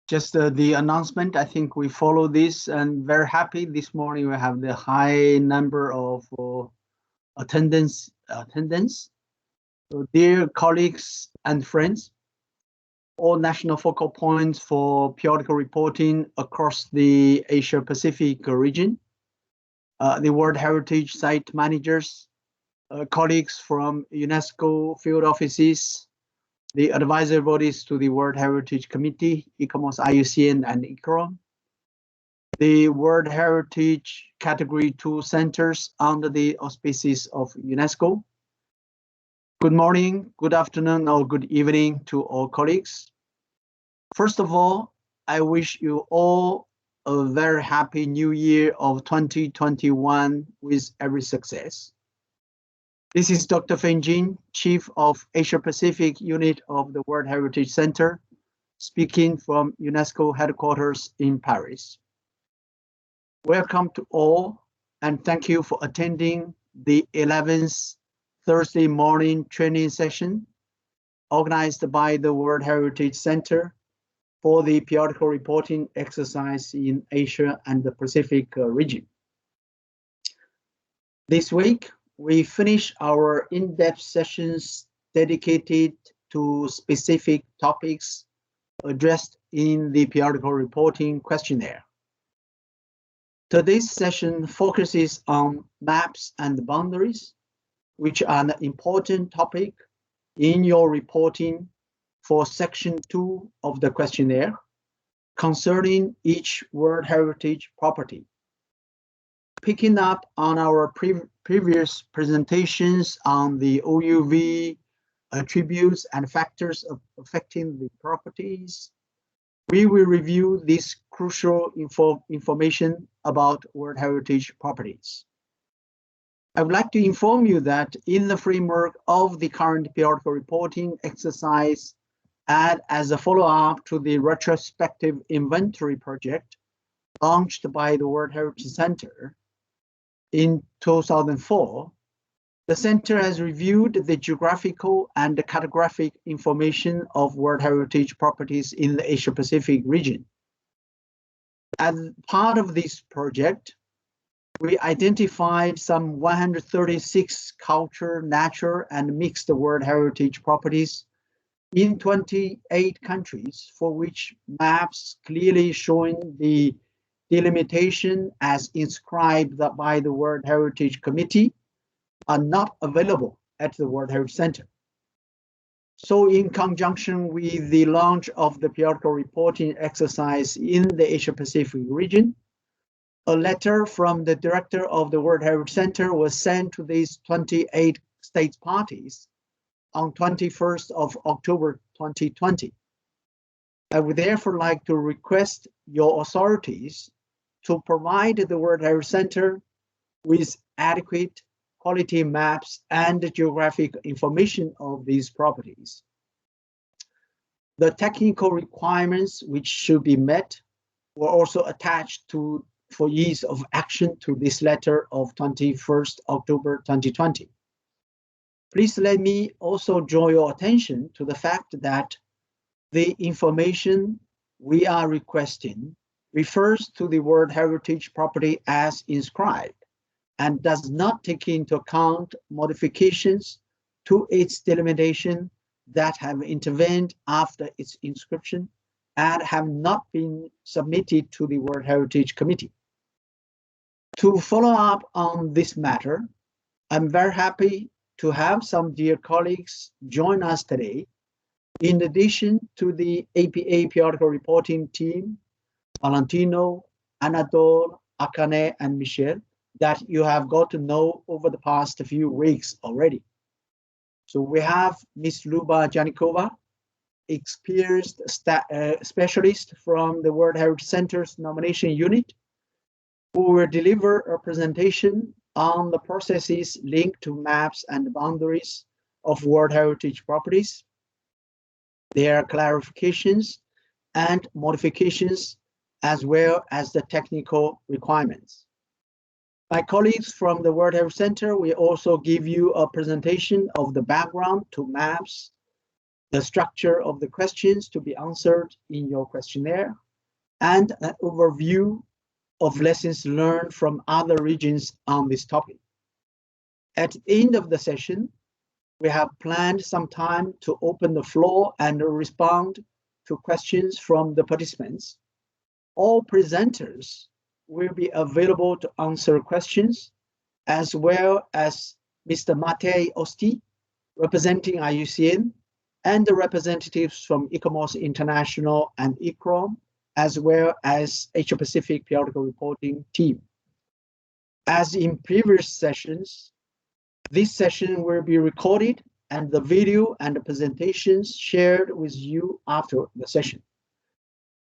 Just the announcement. I think we follow this and very happy this morning. We have the high number of attendance. So dear colleagues and friends, all national focal points for periodical reporting across the Asia Pacific region, the World Heritage Site managers, colleagues from UNESCO field offices, the advisory bodies to the World Heritage Committee, ICOMOS, IUCN, and ICROM, the World Heritage Category 2 centers under the auspices of UNESCO. Good morning, good afternoon, or good evening to all colleagues. First of all, I wish you all a very happy new year of 2021 with every success. This is Dr. Feng Jin, Chief of Asia Pacific Unit of the World Heritage Center, speaking from UNESCO headquarters in Paris. Welcome to all, and thank you for attending the 11th Thursday morning training session organized by the World Heritage Center for the periodical reporting exercise in Asia and the Pacific region. This week, we finish our in-depth sessions dedicated to specific topics addressed in the periodical reporting questionnaire. Today's session focuses on maps and boundaries, which are an important topic in your reporting for section 2 of the questionnaire concerning each World Heritage property. Picking up on our previous presentations on the OUV attributes and factors affecting the properties, we will review this crucial information about World Heritage properties. I would like to inform you that in the framework of the current periodical reporting exercise and as a follow-up to the retrospective inventory project launched by the World Heritage Center in 2004, the Center has reviewed the geographical and cartographic information of World Heritage properties in the Asia-Pacific region. As part of this project, we identified some 136 culture, natural, and mixed World Heritage properties in 28 countries, for which maps clearly showing the delimitation as inscribed by the World Heritage Committee are not available at the World Heritage Center. So in conjunction with the launch of the periodical reporting exercise in the Asia-Pacific region, a letter from the director of the World Heritage Center was sent to these 28 state parties on 21st of October 2020. I would therefore like to request your authorities to provide the World Heritage Center with adequate quality maps and geographic information of these properties. The technical requirements which should be met were also attached to for ease of action to this letter of 21st October 2020. Please let me also draw your attention to the fact that the information we are requesting refers to the World Heritage property as inscribed and does not take into account modifications to its delimitation that have intervened after its inscription and have not been submitted to the World Heritage Committee. To follow up on this matter, I'm very happy to have some dear colleagues join us today. In addition to the APA periodical reporting team, Valentino, Anatole, Akane, and Michel, that you have got to know over the past few weeks already. So we have Ms. Luba Janikova, experienced specialist from the World Heritage Center's nomination unit, who will deliver a presentation on the processes linked to maps and boundaries of World Heritage properties, their clarifications and modifications, as well as the technical requirements. My colleagues from the World Heritage Center will also give you a presentation of the background to maps, the structure of the questions to be answered in your questionnaire, and an overview of lessons learned from other regions on this topic. At the end of the session, we have planned some time to open the floor and respond to questions from the participants. All presenters will be available to answer questions, as well as Mr. Matei Osti, representing IUCN, and the representatives from ICOMOS International and ICROM, as well as Asia Pacific Periodical Reporting team. As in previous sessions, this session will be recorded and the video and the presentations shared with you after the session.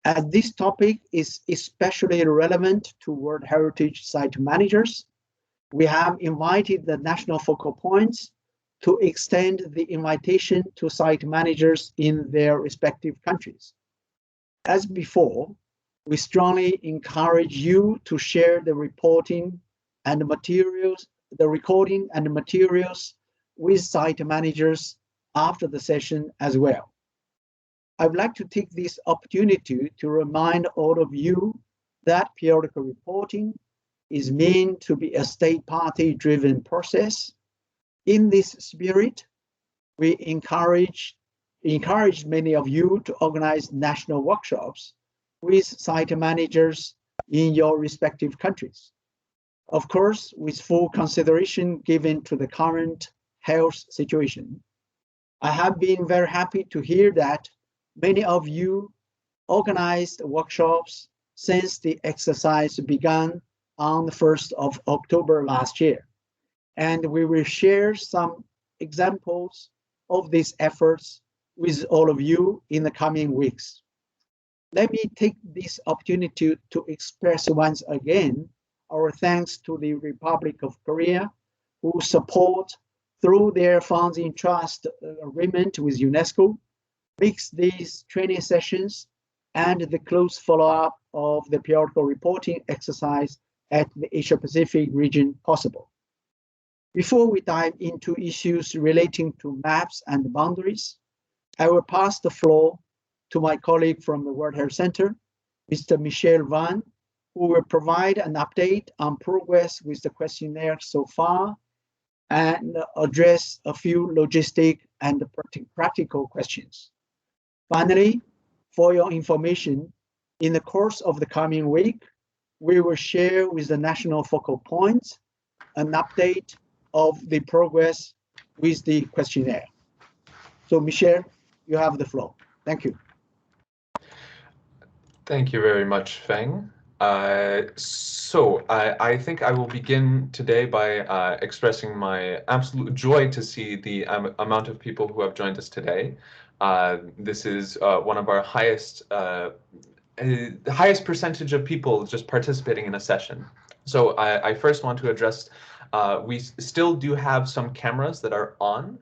As this topic is especially relevant to World Heritage Site managers, we have invited the national focal points to extend the invitation to site managers in their respective countries. As before, we strongly encourage you to share the reporting and materials, the recording and materials with site managers after the session as well. I would like to take this opportunity to remind all of you that periodical reporting is meant to be a state party driven process. In this spirit, we encourage many of you to organize national workshops with site managers in your respective countries. Of course, with full consideration given to the current health situation. I have been very happy to hear that many of you organized workshops since the exercise began on the 1st of October last year. And we will share some examples of these efforts with all of you in the coming weeks. Let me take this opportunity to express once again our thanks to the Republic of Korea, who support through their funds in trust agreement with UNESCO, makes these training sessions and the close follow-up of the periodical reporting exercise at the Asia Pacific region possible. Before we dive into issues relating to maps and boundaries, I will pass the floor to my colleague from the World Health Center, Mr. Michel Van, who will provide an update on progress with the questionnaire so far and address a few logistic and practical questions. Finally, for your information, in the course of the coming week, we will share with the national focal points an update of the progress with the questionnaire. So Michel, you have the floor. Thank you. Thank you very much, Feng. I think I will begin today by expressing my absolute joy to see the amount of people who have joined us today. This is one of our highest percentage of people just participating in a session. So I first want to address, we still do have some cameras that are on.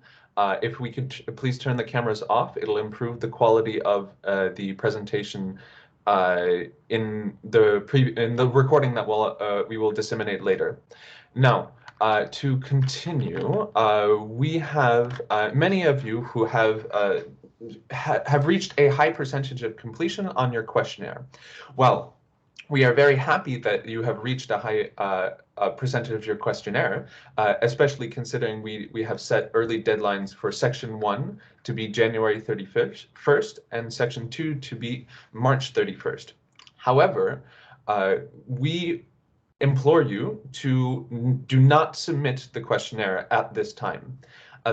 If we could please turn the cameras off, it'll improve the quality of the presentation in the recording that we will disseminate later. Now, to continue, we have many of you who have reached a high percentage of completion on your questionnaire. Well, we are very happy that you have reached a high percentage of your questionnaire, especially considering we have set early deadlines for Section 1 to be January 31st and Section 2 to be March 31st. However, we implore you to do not submit the questionnaire at this time.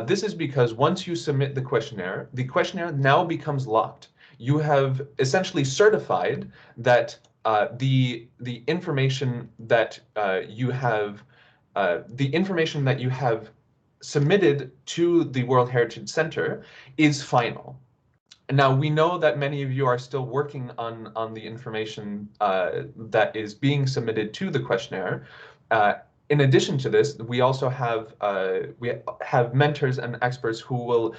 This is because once you submit the questionnaire now becomes locked. You have essentially certified that the information that you have submitted to the World Heritage Center is final. Now, we know that many of you are still working on the information that is being submitted to the questionnaire. In addition to this, we also have mentors and experts who will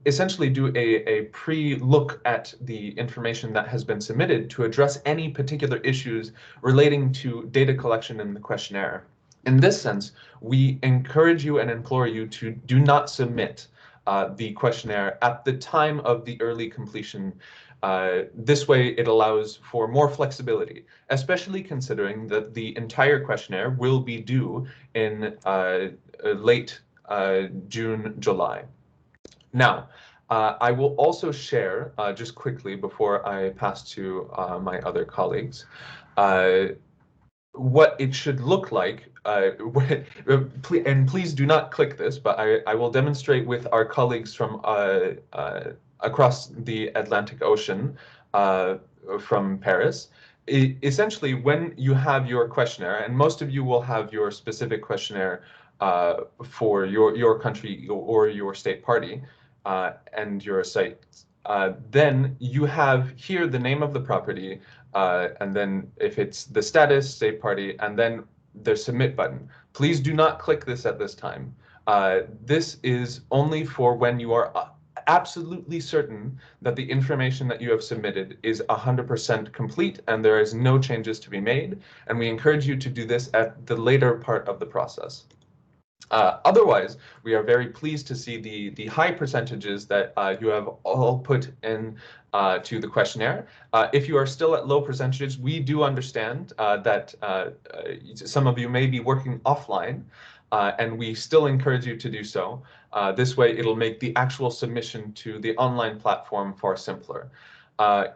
essentially do a pre-look at the information that has been submitted to address any particular issues relating to data collection in the questionnaire. In this sense, we encourage you and implore you to do not submit the questionnaire at the time of the early completion. This way it allows for more flexibility, especially considering that the entire questionnaire will be due in late June, July. Now, I will also share, just quickly before I pass to my other colleagues, what it should look like. And please do not click this, but I will demonstrate with our colleagues from across the Atlantic Ocean from Paris. Essentially, when you have your questionnaire, and most of you will have your specific questionnaire for your country or your state party and your site, then you have here the name of the property, and then if it's the status, state party, and then the submit button. Please do not click this at this time. This is only for when you are absolutely certain that the information that you have submitted is 100% complete and there is no changes to be made. And we encourage you to do this at the later part of the process. Otherwise, we are very pleased to see the high percentages that you have all put in to the questionnaire. If you are still at low percentages, we do understand that some of you may be working offline, and we still encourage you to do so. This way, it'll make the actual submission to the online platform far simpler.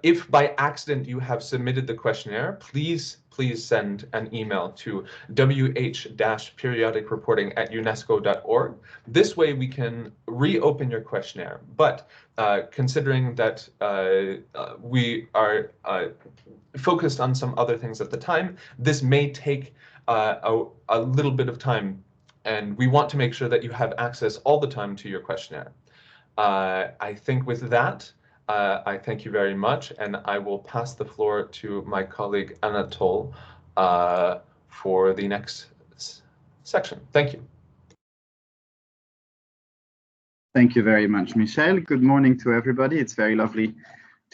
If by accident you have submitted the questionnaire, please send an email to wh-periodicreporting@unesco.org. This way we can reopen your questionnaire. But considering that we are focused on some other things at the time, this may take a little bit of time, and we want to make sure that you have access all the time to your questionnaire. I think with that, I thank you very much, and I will pass the floor to my colleague Anatole for the next section. Thank you. Thank you very much, Michel. Good morning to everybody. It's very lovely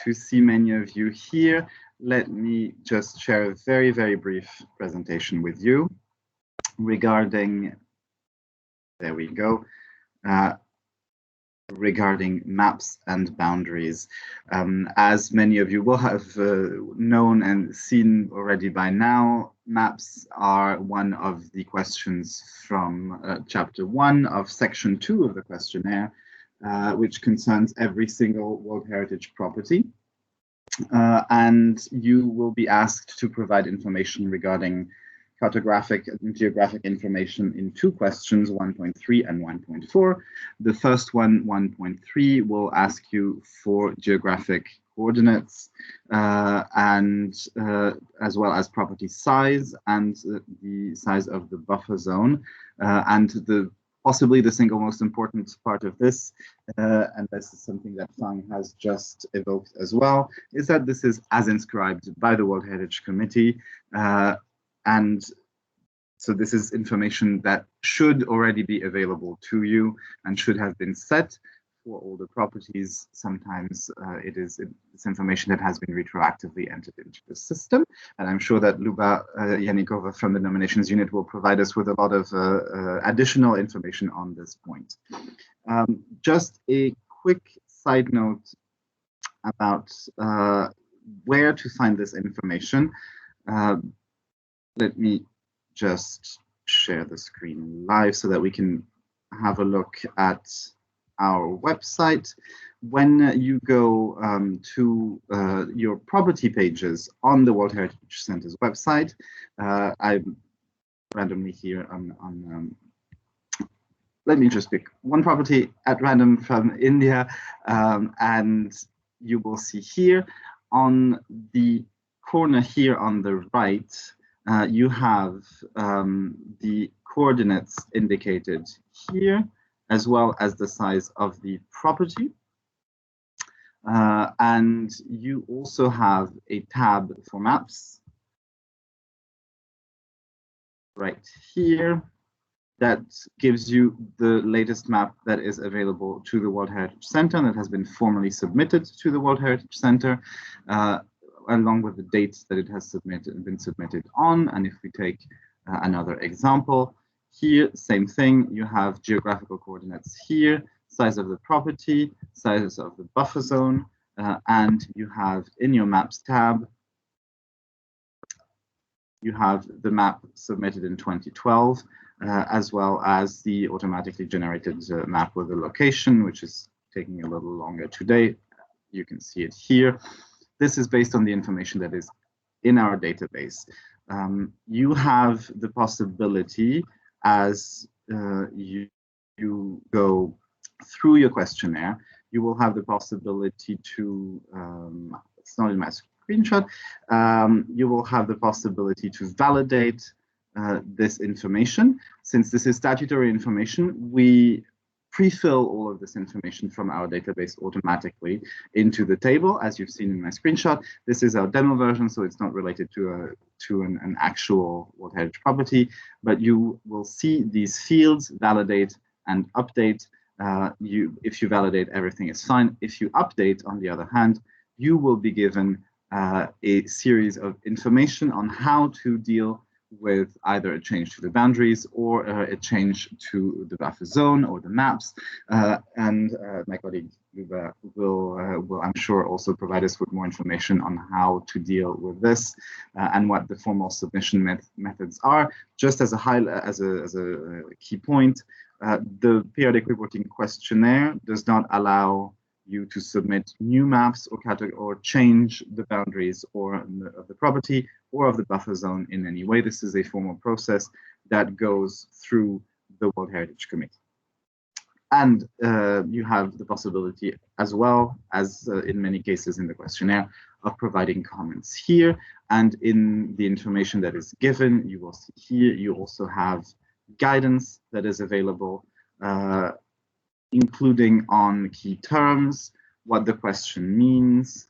to see many of you here. Let me just share a very, very brief presentation with you regarding, there we go, regarding maps and boundaries. As many of you will have known and seen already by now, maps are one of the questions from chapter 1 of section 2 of the questionnaire, which concerns every single World Heritage property. And you will be asked to provide information regarding cartographic and geographic information in 2 questions, 1.3 and 1.4. The first one, 1.3, will ask you for geographic coordinates and as well as property size and the size of the buffer zone. And possibly the single most important part of this, and this is something that Fang has just evoked as well, is that this is as inscribed by the World Heritage Committee. And so this is information that should already be available to you and should have been set for all the properties. Sometimes it's information that has been retroactively entered into the system. And I'm sure that Luba Yanikova from the nominations unit will provide us with a lot of additional information on this point. Just a quick side note about where to find this information. Let me just share the screen live so that we can have a look at our website. When you go to your property pages on the World Heritage Center's website, I'm randomly here on let me just pick one property at random from India, and you will see here on the corner here on the right, you have the coordinates indicated here, as well as the size of the property. And you also have a tab for maps right here that gives you the latest map that is available to the World Heritage Center and that has been formally submitted to the World Heritage Center, along with the dates that it has been submitted on. And if we take another example, here, same thing, you have geographical coordinates here, size of the property, size of the buffer zone, and you have in your Maps tab, you have the map submitted in 2012, as well as the automatically generated map with the location, which is taking a little longer today. You can see it here. This is based on the information that is in our database. You have the possibility, as you go through your questionnaire, you will have the possibility to, it's not in my screenshot, you will have the possibility to validate this information. Since this is statutory information, we pre-fill all of this information from our database automatically into the table, as you've seen in my screenshot. This is our demo version, so it's not related to an actual World Heritage property, but you will see these fields, validate and update. If you validate, everything is fine. If you update, on the other hand, you will be given a series of information on how to deal with either a change to the boundaries or a change to the buffer zone or the maps. And my colleague Luba will, I'm sure, also provide us with more information on how to deal with this and what the formal submission methods are. Just as a key point, the periodic reporting questionnaire does not allow you to submit new maps or change the boundaries of the property or of the buffer zone in any way. This is a formal process that goes through the World Heritage Committee. And you have the possibility, as well as in many cases in the questionnaire, of providing comments here. And in the information that is given, you will see here, you also have guidance that is available, including on key terms, what the question means,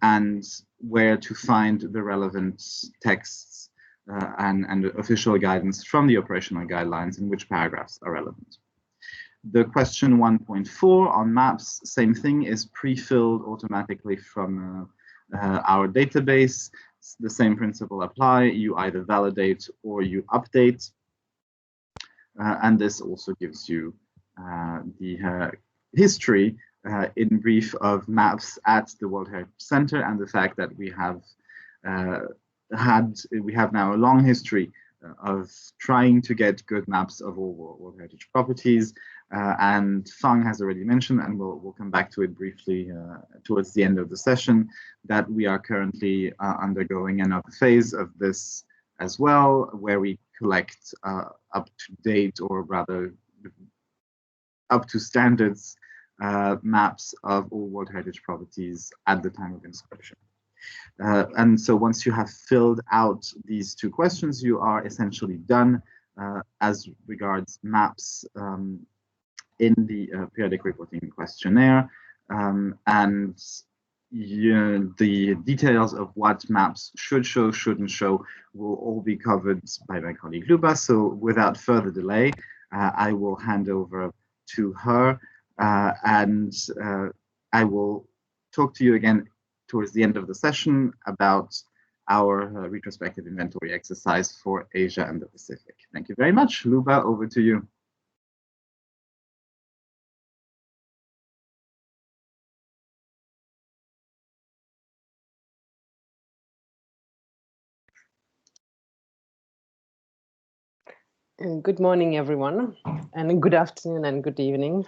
and where to find the relevant texts and official guidance from the operational guidelines and which paragraphs are relevant. The question 1.4 on maps, same thing, is pre-filled automatically from our database. The same principle apply. You either validate or you update. And this also gives you the history in brief of maps at the World Heritage Center and the fact that we have now a long history of trying to get good maps of all World Heritage properties. And Fang has already mentioned, and we'll come back to it briefly towards the end of the session, that we are currently undergoing another phase of this as well, where we collect up-to-date, or rather up to standards maps of all World Heritage properties at the time of inscription. And so once you have filled out these two questions, you are essentially done as regards maps in the periodic reporting questionnaire. And the details of what maps should show, shouldn't show, will all be covered by my colleague Luba. So without further delay, I will hand over to her, and I will talk to you again towards the end of the session about our retrospective inventory exercise for Asia and the Pacific. Thank you very much. Luba, over to you. Good morning, everyone, and good afternoon and good evening.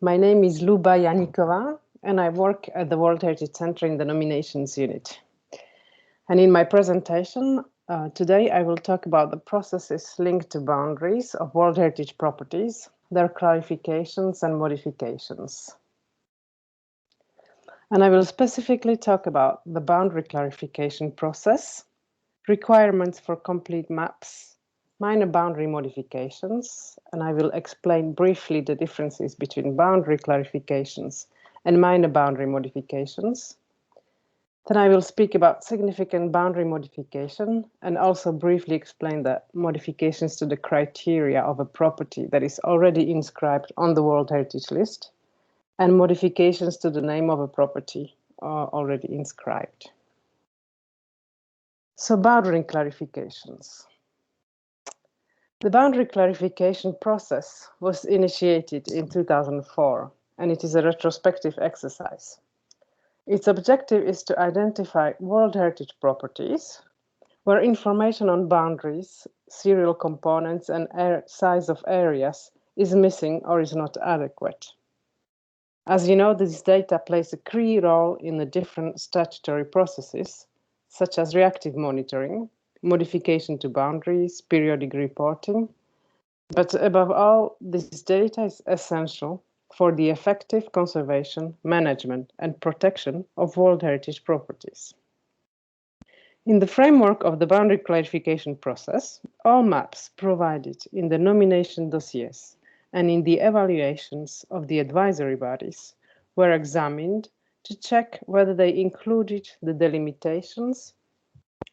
My name is Luba Yanikova, and I work at the World Heritage Center in the Nominations Unit. And in my presentation today, I will talk about the processes linked to boundaries of World Heritage properties, their clarifications and modifications. And I will specifically talk about the boundary clarification process, requirements for complete maps, minor boundary modifications, and I will explain briefly the differences between boundary clarifications and minor boundary modifications. Then I will speak about significant boundary modification and also briefly explain the modifications to the criteria of a property that is already inscribed on the World Heritage List and modifications to the name of a property already inscribed. So boundary clarifications. The boundary clarification process was initiated in 2004, and it is a retrospective exercise. Its objective is to identify World Heritage properties where information on boundaries, serial components, and size of areas is missing or is not adequate. As you know, this data plays a key role in the different statutory processes, such as reactive monitoring, modification to boundaries, periodic reporting. But above all, this data is essential for the effective conservation, management, and protection of World Heritage properties. In the framework of the boundary clarification process, all maps provided in the nomination dossiers and in the evaluations of the advisory bodies were examined to check whether they included the delimitations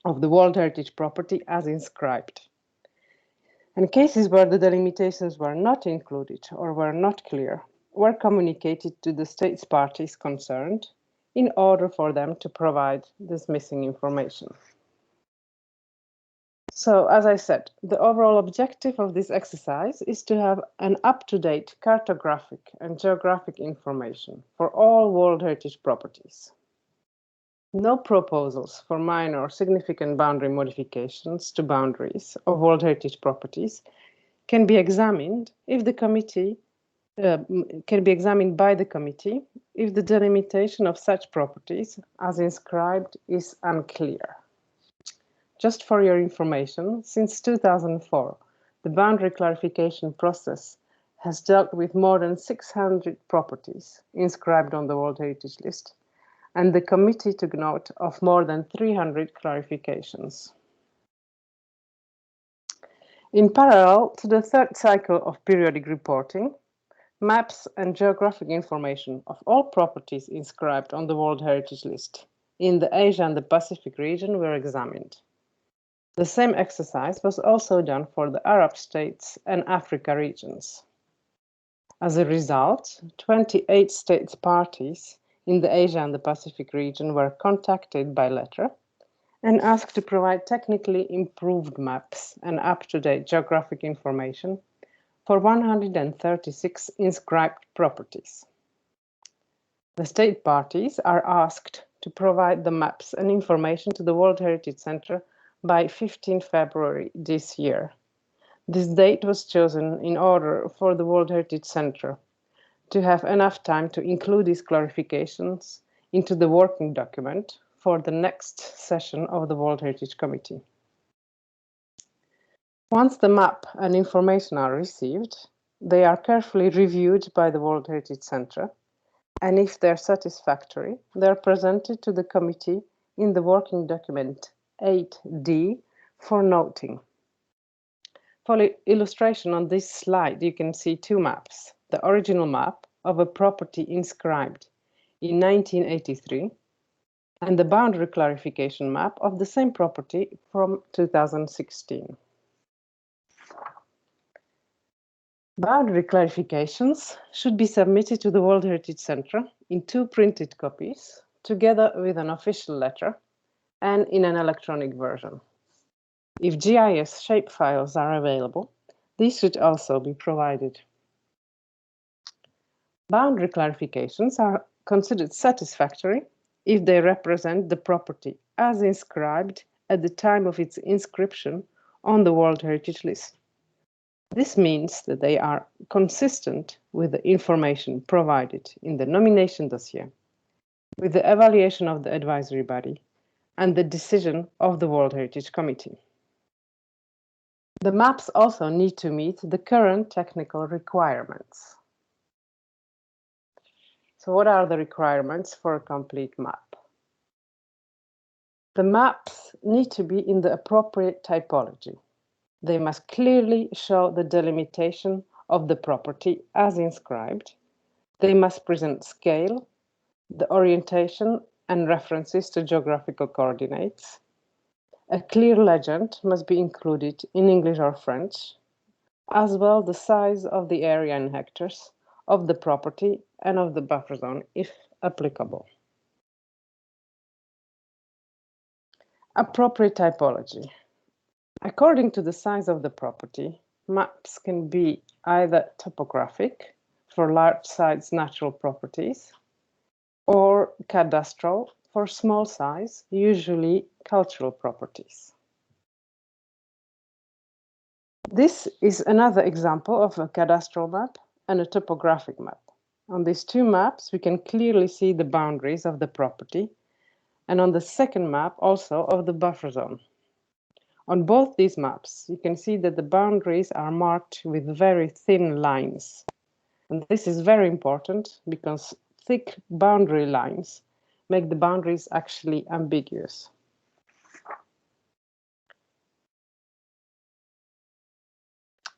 of the World Heritage property as inscribed. And cases where the delimitations were not included or were not clear were communicated to the states parties concerned in order for them to provide this missing information. So, as I said, the overall objective of this exercise is to have an up-to-date cartographic and geographic information for all World Heritage properties. No proposals for minor or significant boundary modifications to boundaries of World Heritage properties can be examined if the committee can be examined by the committee if the delimitation of such properties as inscribed is unclear. Just for your information, since 2004, the boundary clarification process has dealt with more than 600 properties inscribed on the World Heritage List, and the committee took note of more than 300 clarifications. In parallel to the third cycle of periodic reporting, maps and geographic information of all properties inscribed on the World Heritage List in the Asia and the Pacific region were examined. The same exercise was also done for the Arab states and Africa regions. As a result, 28 states parties in the Asia and the Pacific region were contacted by letter and asked to provide technically improved maps and up-to-date geographic information for 136 inscribed properties. The state parties are asked to provide the maps and information to the World Heritage Center by 15 February this year. This date was chosen in order for the World Heritage Center to have enough time to include these clarifications into the working document for the next session of the World Heritage Committee. Once the map and information are received, they are carefully reviewed by the World Heritage Center, and if they're satisfactory, they're presented to the committee in the working document 8D for noting. For illustration on this slide, you can see two maps. The original map of a property inscribed in 1983 and the boundary clarification map of the same property from 2016. Boundary clarifications should be submitted to the World Heritage Center in 2 printed copies, together with an official letter and in an electronic version. If GIS shapefiles are available, these should also be provided. Boundary clarifications are considered satisfactory if they represent the property as inscribed at the time of its inscription on the World Heritage List. This means that they are consistent with the information provided in the nomination dossier, with the evaluation of the advisory body, and the decision of the World Heritage Committee. The maps also need to meet the current technical requirements. So what are the requirements for a complete map? The maps need to be in the appropriate typology. They must clearly show the delimitation of the property as inscribed. They must present scale, the orientation and references to geographical coordinates. A clear legend must be included in English or French, as well the size of the area in hectares of the property and of the buffer zone, if applicable. Appropriate typology. According to the size of the property, maps can be either topographic for large sites natural properties or cadastral for small size, usually cultural properties. This is another example of a cadastral map and a topographic map. On these two maps, we can clearly see the boundaries of the property, and on the second map also of the buffer zone. On both these maps, you can see that the boundaries are marked with very thin lines. And this is very important because thick boundary lines make the boundaries actually ambiguous.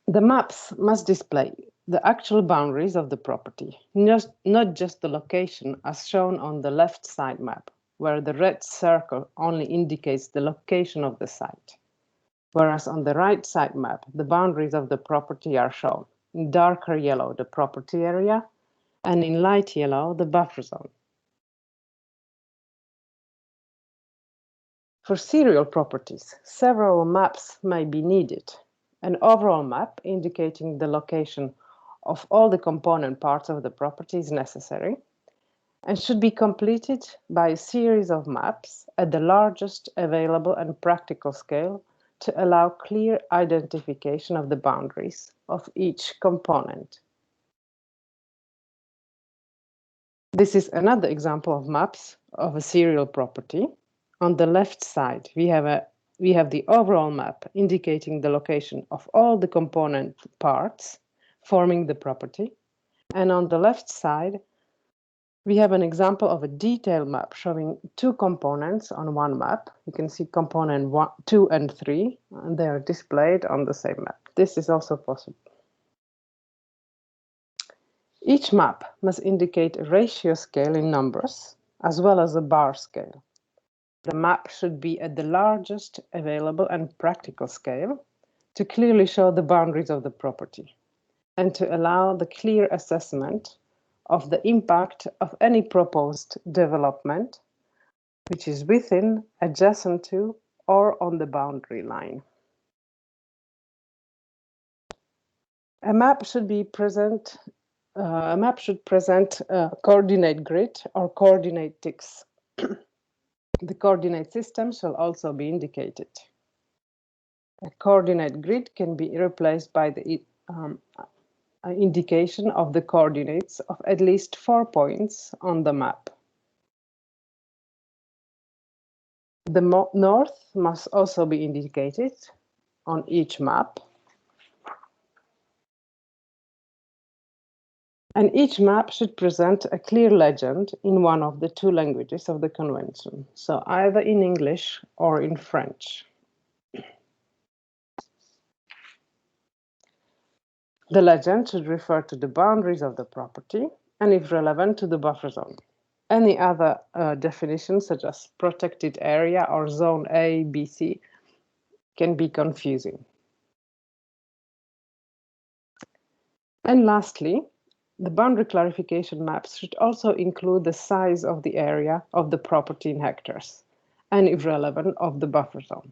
The maps must display the actual boundaries of the property, not just the location as shown on the left side map, where the red circle only indicates the location of the site. Whereas on the right side map, the boundaries of the property are shown. In darker yellow, the property area, and in light yellow, the buffer zone. For serial properties, several maps may be needed. An overall map indicating the location of all the component parts of the property is necessary and should be completed by a series of maps at the largest available and practical scale to allow clear identification of the boundaries of each component. This is another example of maps of a serial property. On the left side, we have the overall map indicating the location of all the component parts forming the property. And on the left side, we have an example of a detailed map showing two components on one map. You can see component 1, 2, and 3, and they are displayed on the same map. This is also possible. Each map must indicate a ratio scale in numbers, as well as a bar scale. The map should be at the largest available and practical scale to clearly show the boundaries of the property and to allow the clear assessment of the impact of any proposed development, which is within, adjacent to, or on the boundary line. A map should present a coordinate grid or coordinate ticks. The coordinate system shall also be indicated. A coordinate grid can be replaced by the indication of the coordinates of at least 4 points on the map. The north must also be indicated on each map. And each map should present a clear legend in one of the two languages of the convention, so either in English or in French. The legend should refer to the boundaries of the property and, if relevant, to the buffer zone. Any other definitions, such as protected area or zone A, B, C, can be confusing. And lastly, the boundary clarification maps should also include the size of the area of the property in hectares and, if relevant, of the buffer zone.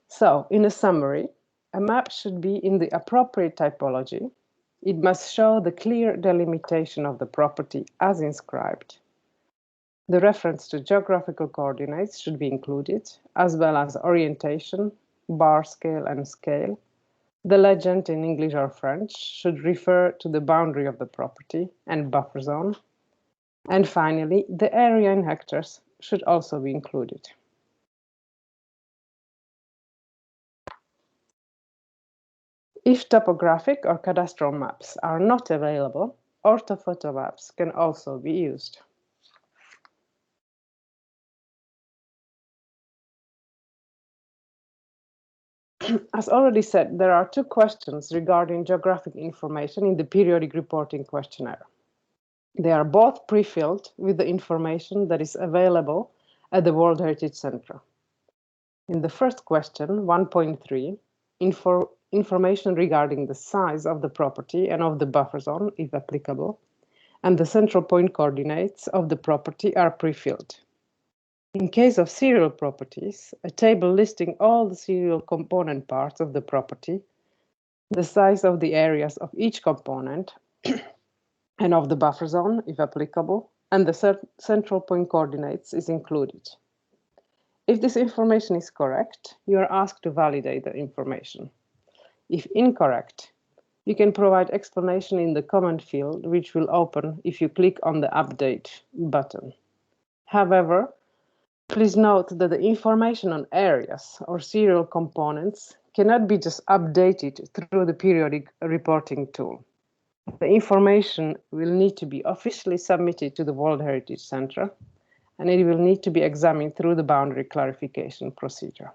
So, in a summary, a map should be in the appropriate typology. It must show the clear delimitation of the property as inscribed. The reference to geographical coordinates should be included, as well as orientation, bar scale, and scale. The legend in English or French should refer to the boundary of the property and buffer zone. And finally, the area in hectares should also be included. If topographic or cadastral maps are not available, orthophoto maps can also be used. As already said, there are two questions regarding geographic information in the periodic reporting questionnaire. They are both pre-filled with the information that is available at the World Heritage Center. In the first question, 1.3, information regarding the size of the property and of the buffer zone, if applicable, and the central point coordinates of the property are pre-filled. In case of serial properties, a table listing all the serial component parts of the property, the size of the areas of each component, and of the buffer zone, if applicable, and the central point coordinates is included. If this information is correct, you are asked to validate the information. If incorrect, you can provide explanation in the comment field, which will open if you click on the Update button. However, please note that the information on areas or serial components cannot be just updated through the periodic reporting tool. The information will need to be officially submitted to the World Heritage Center, and it will need to be examined through the boundary clarification procedure.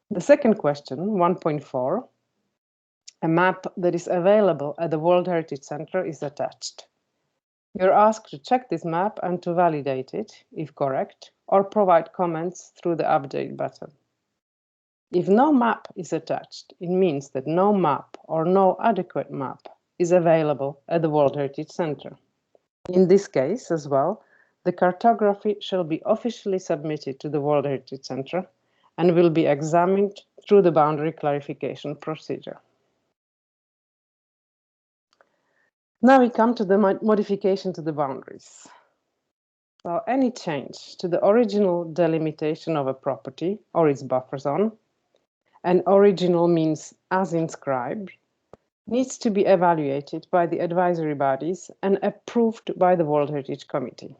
The second question, 1.4, a map that is available at the World Heritage Center is attached. You're asked to check this map and to validate it, if correct, or provide comments through the Update button. If no map is attached, it means that no map or no adequate map is available at the World Heritage Center. In this case as well, the cartography shall be officially submitted to the World Heritage Center and will be examined through the boundary clarification procedure. Now we come to the modification to the boundaries. So any change to the original delimitation of a property or its buffer zone, and original means as inscribed, needs to be evaluated by the advisory bodies and approved by the World Heritage Committee.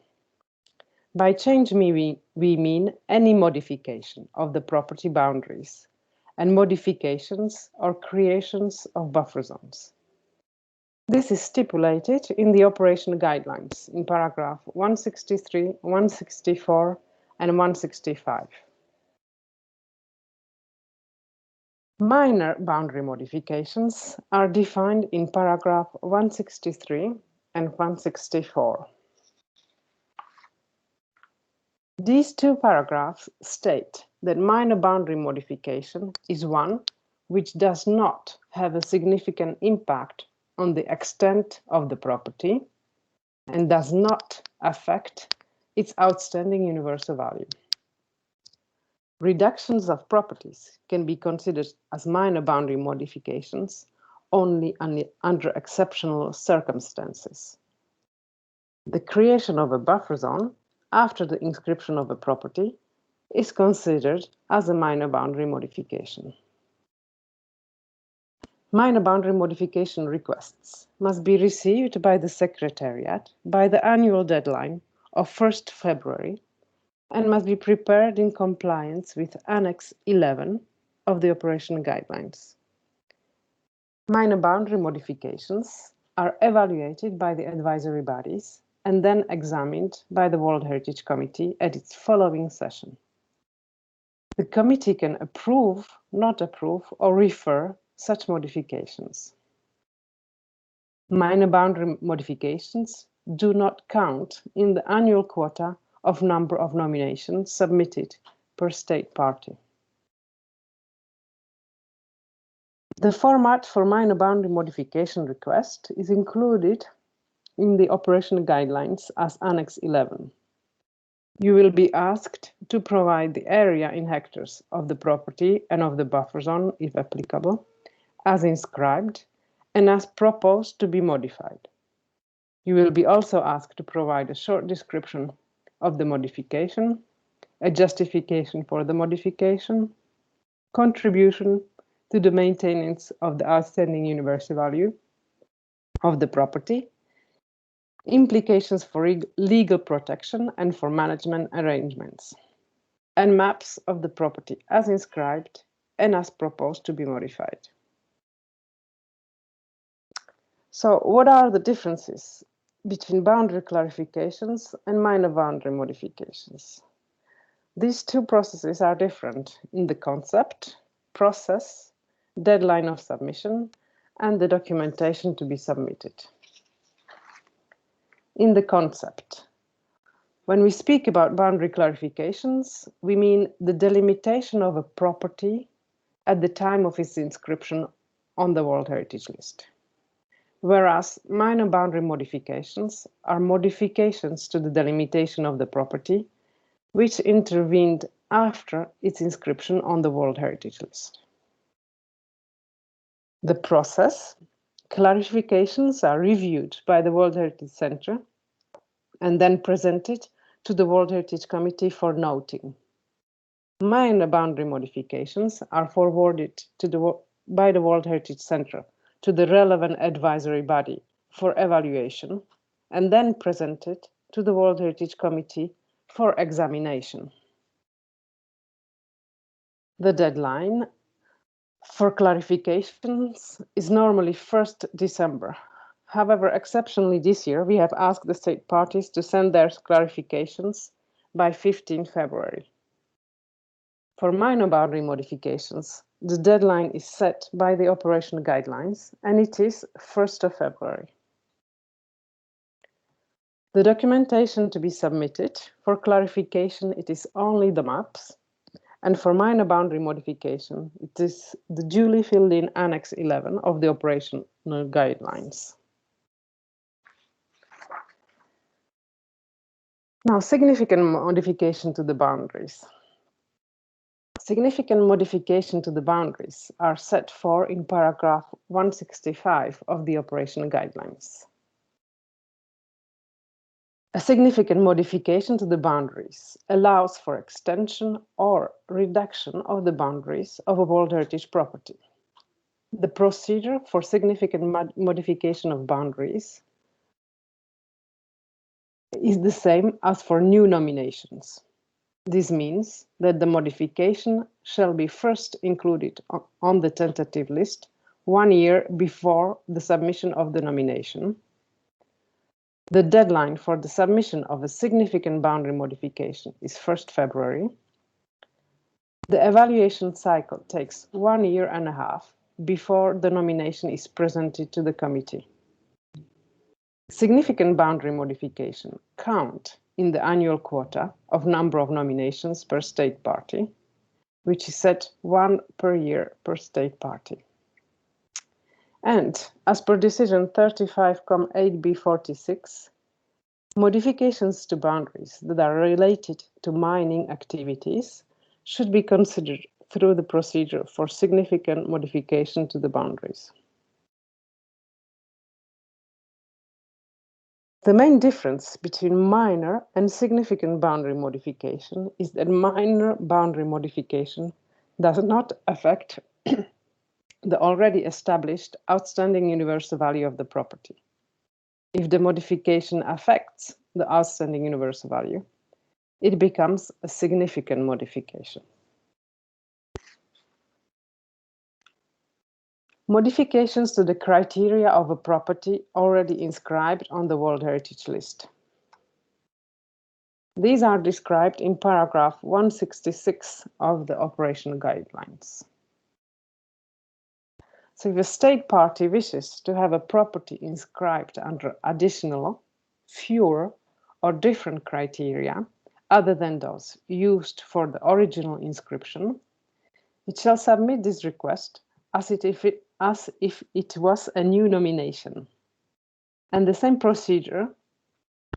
By change we mean any modification of the property boundaries and modifications or creations of buffer zones. This is stipulated in the operation guidelines in paragraph 163, 164, and 165. Minor boundary modifications are defined in paragraph 163 and 164. These two paragraphs state that minor boundary modification is one which does not have a significant impact on the extent of the property and does not affect its outstanding universal value. Reductions of properties can be considered as minor boundary modifications only under exceptional circumstances. The creation of a buffer zone after the inscription of a property is considered as a minor boundary modification. Minor boundary modification requests must be received by the Secretariat by the annual deadline of 1st February and must be prepared in compliance with Annex 11 of the Operation Guidelines. Minor boundary modifications are evaluated by the advisory bodies and then examined by the World Heritage Committee at its following session. The committee can approve, not approve, or refer such modifications. Minor boundary modifications do not count in the annual quota of number of nominations submitted per state party. The format for minor boundary modification request is included in the operation guidelines as Annex 11. You will be asked to provide the area in hectares of the property and of the buffer zone, if applicable, as inscribed and as proposed to be modified. You will be also asked to provide a short description of the modification, a justification for the modification, contribution to the maintenance of the outstanding universal value of the property, implications for legal protection and for management arrangements, and maps of the property as inscribed and as proposed to be modified. So what are the differences between boundary clarifications and minor boundary modifications? These two processes are different in the concept, process, deadline of submission, and the documentation to be submitted. In the concept, when we speak about boundary clarifications, we mean the delimitation of a property at the time of its inscription on the World Heritage List. Whereas minor boundary modifications are modifications to the delimitation of the property which intervened after its inscription on the World Heritage List. The process: clarifications are reviewed by the World Heritage Center and then presented to the World Heritage Committee for noting. Minor boundary modifications are forwarded by the World Heritage Center to the relevant advisory body for evaluation and then presented to the World Heritage Committee for examination. The deadline for clarifications is normally 1st December. However, exceptionally this year, we have asked the state parties to send their clarifications by 15 February. For minor boundary modifications, the deadline is set by the operational guidelines, and it is 1st of February. The documentation to be submitted for clarification, it is only the maps, and for minor boundary modification, it is the duly filled in Annex 11 of the operational guidelines. Now, significant modification to the boundaries. Significant modification to the boundaries are set for in paragraph 165 of the operational guidelines. A significant modification to the boundaries allows for extension or reduction of the boundaries of a World Heritage property. The procedure for significant modification of boundaries is the same as for new nominations. This means that the modification shall be first included on the tentative list 1 year before the submission of the nomination. The deadline for the submission of a significant boundary modification is 1st February. The evaluation cycle takes 1.5 years before the nomination is presented to the committee. Significant boundary modification count in the annual quota of number of nominations per state party, which is set 1 per year per state party. And as per decision 35,8B46, modifications to boundaries that are related to mining activities should be considered through the procedure for significant modification to the boundaries. The main difference between minor and significant boundary modification is that minor boundary modification does not affect the already established outstanding universal value of the property. If the modification affects the outstanding universal value, it becomes a significant modification. Modifications to the criteria of a property already inscribed on the World Heritage List. These are described in paragraph 166 of the operational guidelines. So if a state party wishes to have a property inscribed under additional, fewer, or different criteria other than those used for the original inscription, it shall submit this request as if it was a new nomination. And the same procedure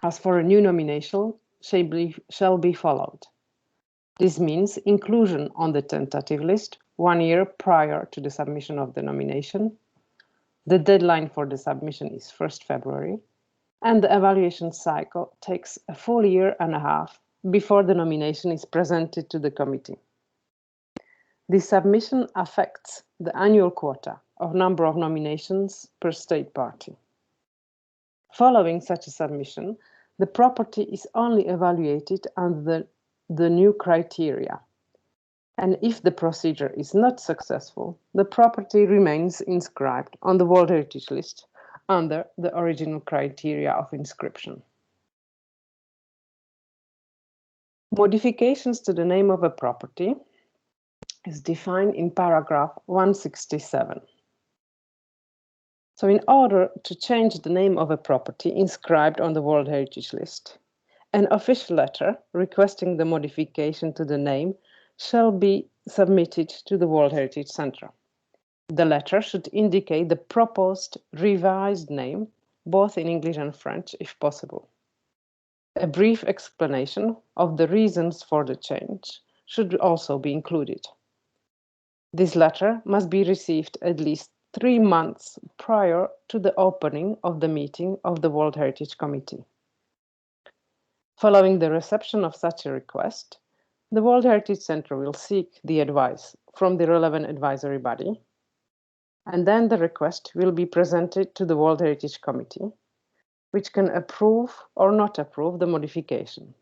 as for a new nomination shall be followed. This means inclusion on the tentative list 1 year prior to the submission of the nomination. The deadline for the submission is 1st February, and the evaluation cycle takes a full 1.5 years before the nomination is presented to the committee. The submission affects the annual quota of number of nominations per state party. Following such a submission, the property is only evaluated under the new criteria. And if the procedure is not successful, the property remains inscribed on the World Heritage List under the original criteria of inscription. Modifications to the name of a property is defined in paragraph 167. So in order to change the name of a property inscribed on the World Heritage List, an official letter requesting the modification to the name shall be submitted to the World Heritage Center. The letter should indicate the proposed revised name, both in English and French, if possible. A brief explanation of the reasons for the change should also be included. This letter must be received at least 3 months prior to the opening of the meeting of the World Heritage Committee. Following the reception of such a request, the World Heritage Center will seek the advice from the relevant advisory body, and then the request will be presented to the World Heritage Committee, which can approve or not approve the modification.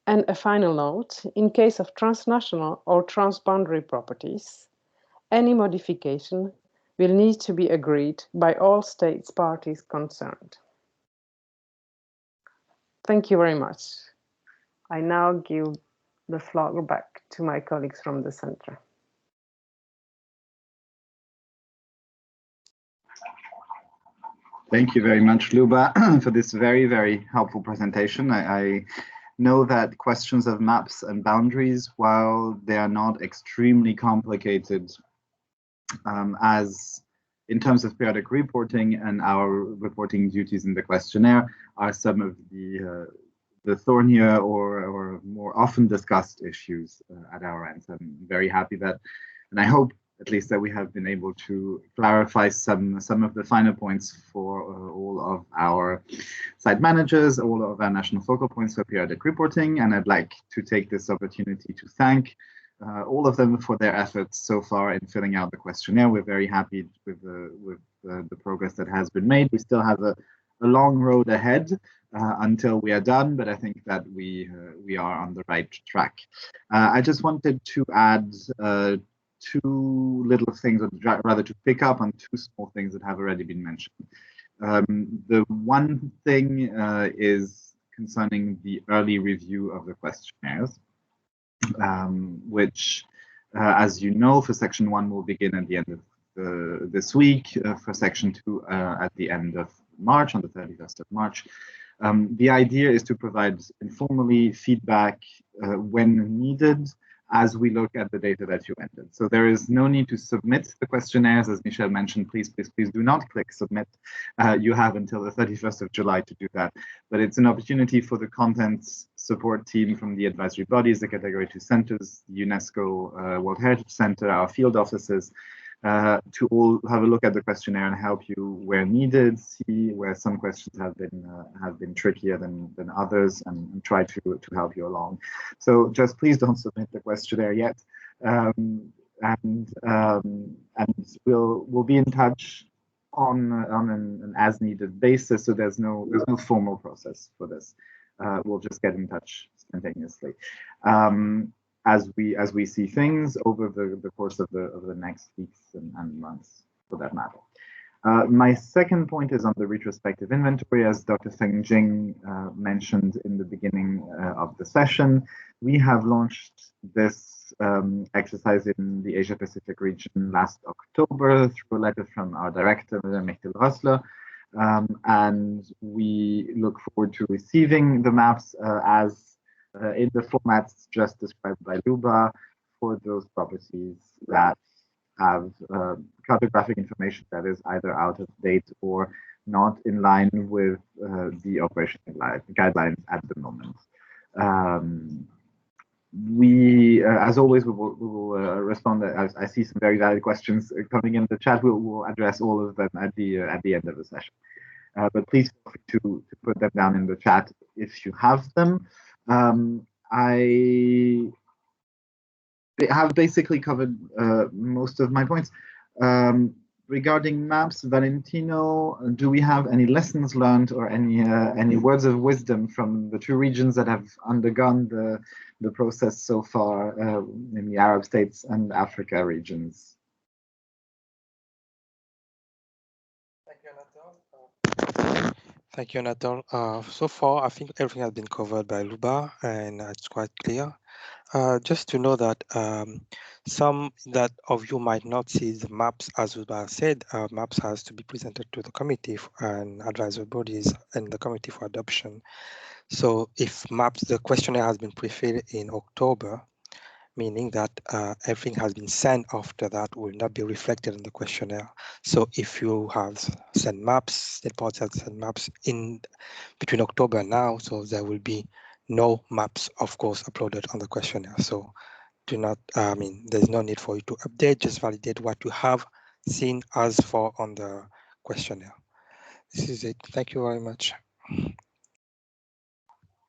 And a final note, in case of transnational or transboundary properties, any modification will need to be agreed by all states parties concerned. Thank you very much. I now give the floor back to my colleagues from the center. Thank you very much, Luba, for this very, very helpful presentation. I know that questions of maps and boundaries, while they are not extremely complicated as in terms of periodic reporting and our reporting duties in the questionnaire, are some of the thornier or more often discussed issues at our end. So I'm very happy that, and I hope at least that we have been able to clarify some of the finer points for all of our site managers, all of our national focal points for periodic reporting. And I'd like to take this opportunity to thank all of them for their efforts so far in filling out the questionnaire. We're very happy with the progress that has been made. We still have a long road ahead until we are done, but I think that we are on the right track. I just wanted to add two little things, or rather to pick up on two small things that have already been mentioned. The one thing is concerning the early review of the questionnaires, which, as you know, for section 1 will begin at the end of this week, for section 2 at the end of March, on the 31st of March. The idea is to provide informally feedback when needed, as we look at the data that you entered. So there is no need to submit the questionnaires. As Michel mentioned, please do not click submit. You have until the 31st of July to do that. But it's an opportunity for the contents support team from the advisory bodies, the Category 2 centers, the UNESCO World Heritage Center, our field offices, to all have a look at the questionnaire and help you where needed, see where some questions have been trickier than others, and try to help you along. So just please don't submit the questionnaire yet, and we'll be in touch on an as needed basis. So there's no formal process for this. We'll just get in touch spontaneously. As we see things over the course of the next weeks and months, for that matter. My second point is on the retrospective inventory. As Dr. Feng Jing mentioned in the beginning of the session, we have launched this exercise in the Asia Pacific region last October through a letter from our director, Mechtel Rössler, and we look forward to receiving the maps in the formats just described by Luba for those properties that have cartographic information that is either out of date or not in line with the operational guidelines at the moment. As always, we will respond. I see some very valid questions coming in the chat. We'll address all of them at the end of the session. But please feel free to put them down in the chat if you have them. I have basically covered most of my points. Regarding maps, Valentino, do we have any lessons learned or any words of wisdom from the two regions that have undergone the process so far, in the Arab states and Africa regions? Thank you, Anatole. So far, I think everything has been covered by Luba, and it's quite clear. Just to know that some that of you might not see the maps, as Luba said, maps has to be presented to the committee and advisory bodies and the committee for adoption. So if maps, the questionnaire has been pre-filled in October, meaning that everything has been sent after that will not be reflected in the questionnaire. So if you have sent maps, state parties have sent maps in between October and now, so there will be no maps, of course, uploaded on the questionnaire. So do not, there's no need for you to update, just validate what you have seen as for on the questionnaire. This is it. Thank you very much.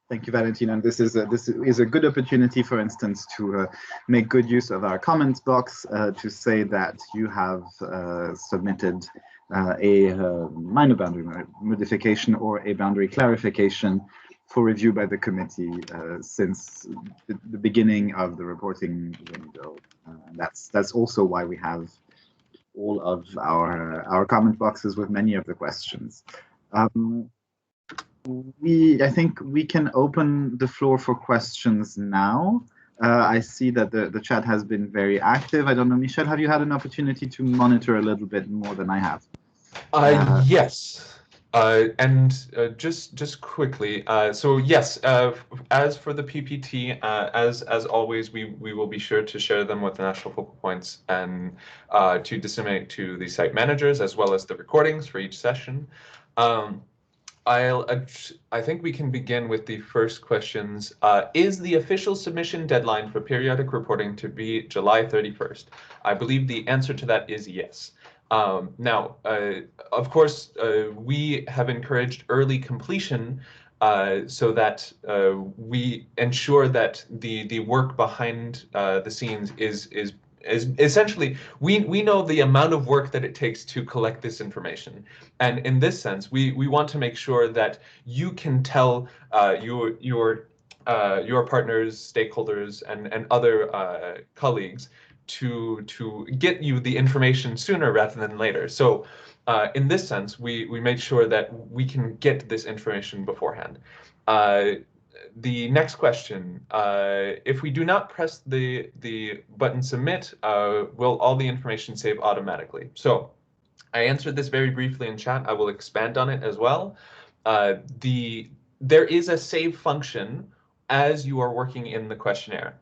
Thank you, Valentino. And this is a good opportunity, for instance, to make good use of our comments box to say that you have submitted a minor boundary modification or a boundary clarification for review by the committee since the beginning of the reporting window. That's also why we have all of our comment boxes with many of the questions. I think we can open the floor for questions now. I see that the chat has been very active. I don't know, Michel, have you had an opportunity to monitor a little bit more than I have? Yes. Just quickly, so yes, as for the PPT, as always, we will be sure to share them with the national focal points and to disseminate to the site managers as well as the recordings for each session. I think we can begin with the first questions. Is the official submission deadline for periodic reporting to be July 31st? I believe the answer to that is yes. Now, of course, we have encouraged early completion so that we ensure that the work behind the scenes is essentially, we know the amount of work that it takes to collect this information. And in this sense, we want to make sure that you can tell your partners, stakeholders, and other colleagues to get you the information sooner rather than later. So in this sense, we made sure that we can get this information beforehand. The next question, if we do not press the button submit, will all the information save automatically? So I answered this very briefly in chat. I will expand on it as well. There is a save function as you are working in the questionnaire.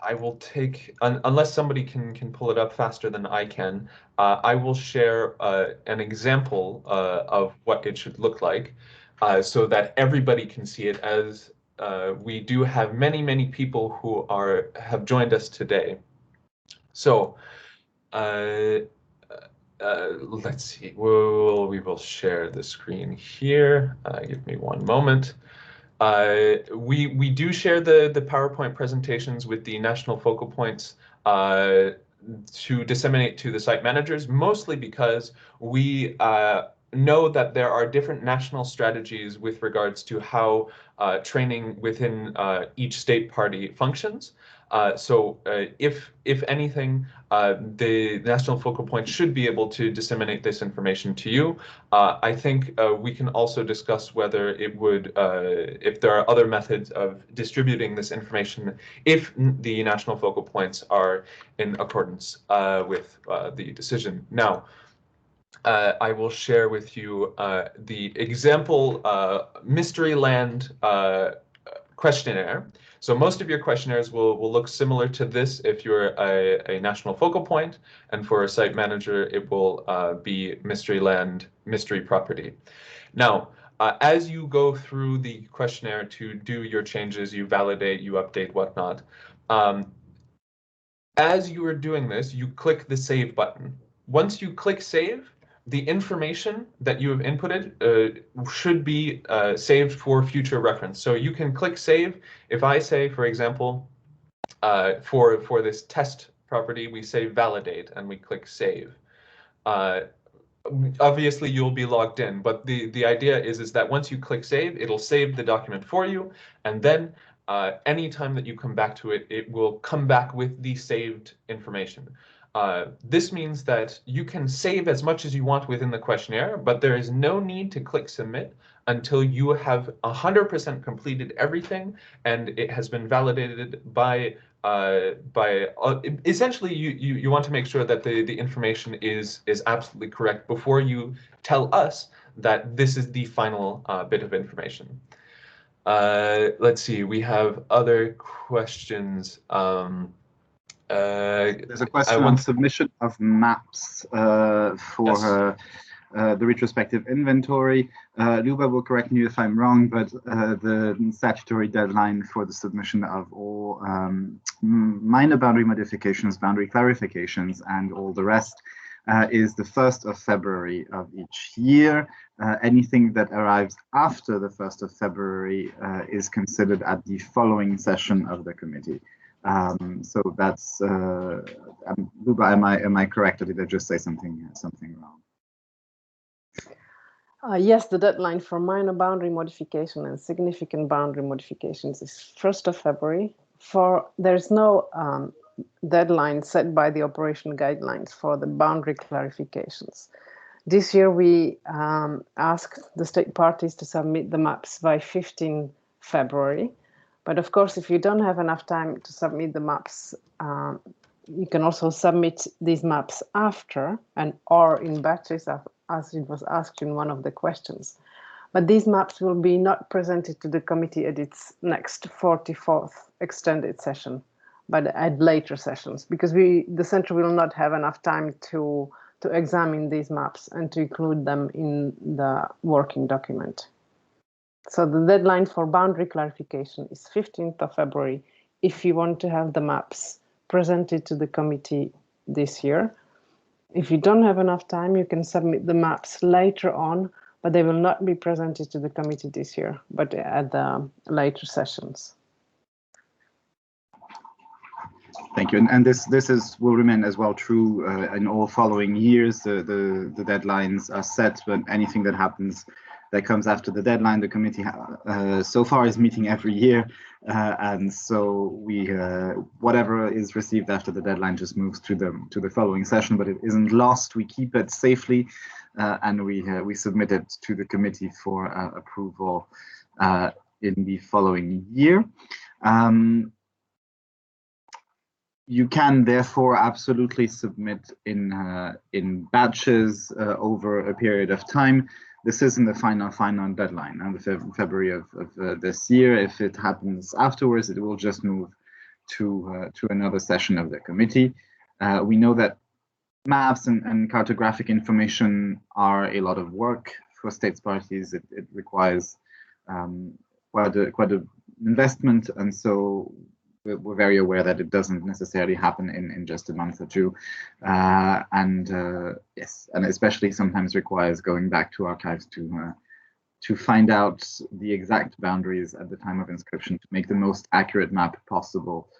I will take, unless somebody can pull it up faster than I can, I will share an example of what it should look like. So that everybody can see it, as we do have many people who have joined us today. So let's see. We will share the screen here. Give me one moment. We do share the PowerPoint presentations with the national focal points to disseminate to the site managers, mostly because we know that there are different national strategies with regards to how training within each state party functions. So if anything, the national focal point should be able to disseminate this information to you. I think we can also discuss whether it would, if there are other methods of distributing this information, if the national focal points are in accordance with the decision. Now, I will share with you the example Mystery Land questionnaire. So most of your questionnaires will look similar to this if you're a national focal point, and for a site manager, it will be Mystery Land, Mystery Property. Now, as you go through the questionnaire to do your changes, you validate, you update, whatnot, as you are doing this, you click the Save button. Once you click Save, the information that you have inputted should be saved for future reference. So you can click Save. If I say, for example, for this test property, we say Validate, and we click Save. Obviously, you'll be logged in, but the idea is that once you click Save, it'll save the document for you, and then anytime that you come back to it, it will come back with the saved information. This means that you can save as much as you want within the questionnaire, but there is no need to click submit until you have 100% completed everything and it has been validated by essentially you want to make sure that the information is absolutely correct before you tell us that this is the final bit of information. Let's see, we have other questions. There's a question on submission of maps for Yes. The retrospective inventory. Luba will correct me if I'm wrong, but the statutory deadline for the submission of all minor boundary modifications, boundary clarifications, and all the rest is the 1st of February of each year. Anything that arrives after the 1st of February is considered at the following session of the committee. So that's Luba, am I correct, or did I just say something wrong? Yes, the deadline for minor boundary modification and significant boundary modifications is 1st of February. There's no deadline set by the operation guidelines for the boundary clarifications. This year we asked the state parties to submit the maps by 15 February. But of course, if you don't have enough time to submit the maps, you can also submit these maps after or in batches, as it was asked in one of the questions. But these maps will be not presented to the committee at its next 44th extended session, but at later sessions, because the Centre will not have enough time to examine these maps and to include them in the working document. So the deadline for boundary clarification is 15th of February if you want to have the maps presented to the committee this year. If you don't have enough time, you can submit the maps later on, but they will not be presented to the committee this year, but at the later sessions. Thank you. And this will remain as well true in all following years. The deadlines are set, but anything that happens that comes after the deadline, the committee so far is meeting every year, and so we whatever is received after the deadline just moves to the following session, but it isn't lost. We keep it safely, and we submit it to the committee for approval in the following year. You can therefore absolutely submit in batches over a period of time. This isn't the final deadline on the February of this year. If it happens afterwards, it will just move to another session of the committee. We know that maps and cartographic information are a lot of work for states parties. It requires quite an investment, and so we're very aware that it doesn't necessarily happen in just a month or two, yes, and especially sometimes requires going back to archives to find out the exact boundaries at the time of inscription to make the most accurate map possible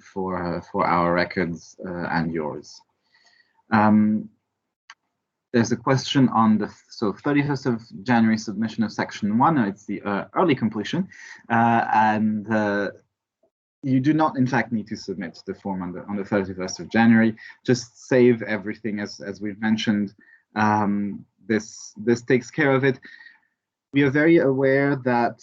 for our records and yours. There's a question on the 31st of January submission of section 1. It's the early completion, and you do not, in fact, need to submit the form on the 31st of January. Just save everything as we've mentioned. This takes care of it. We are very aware that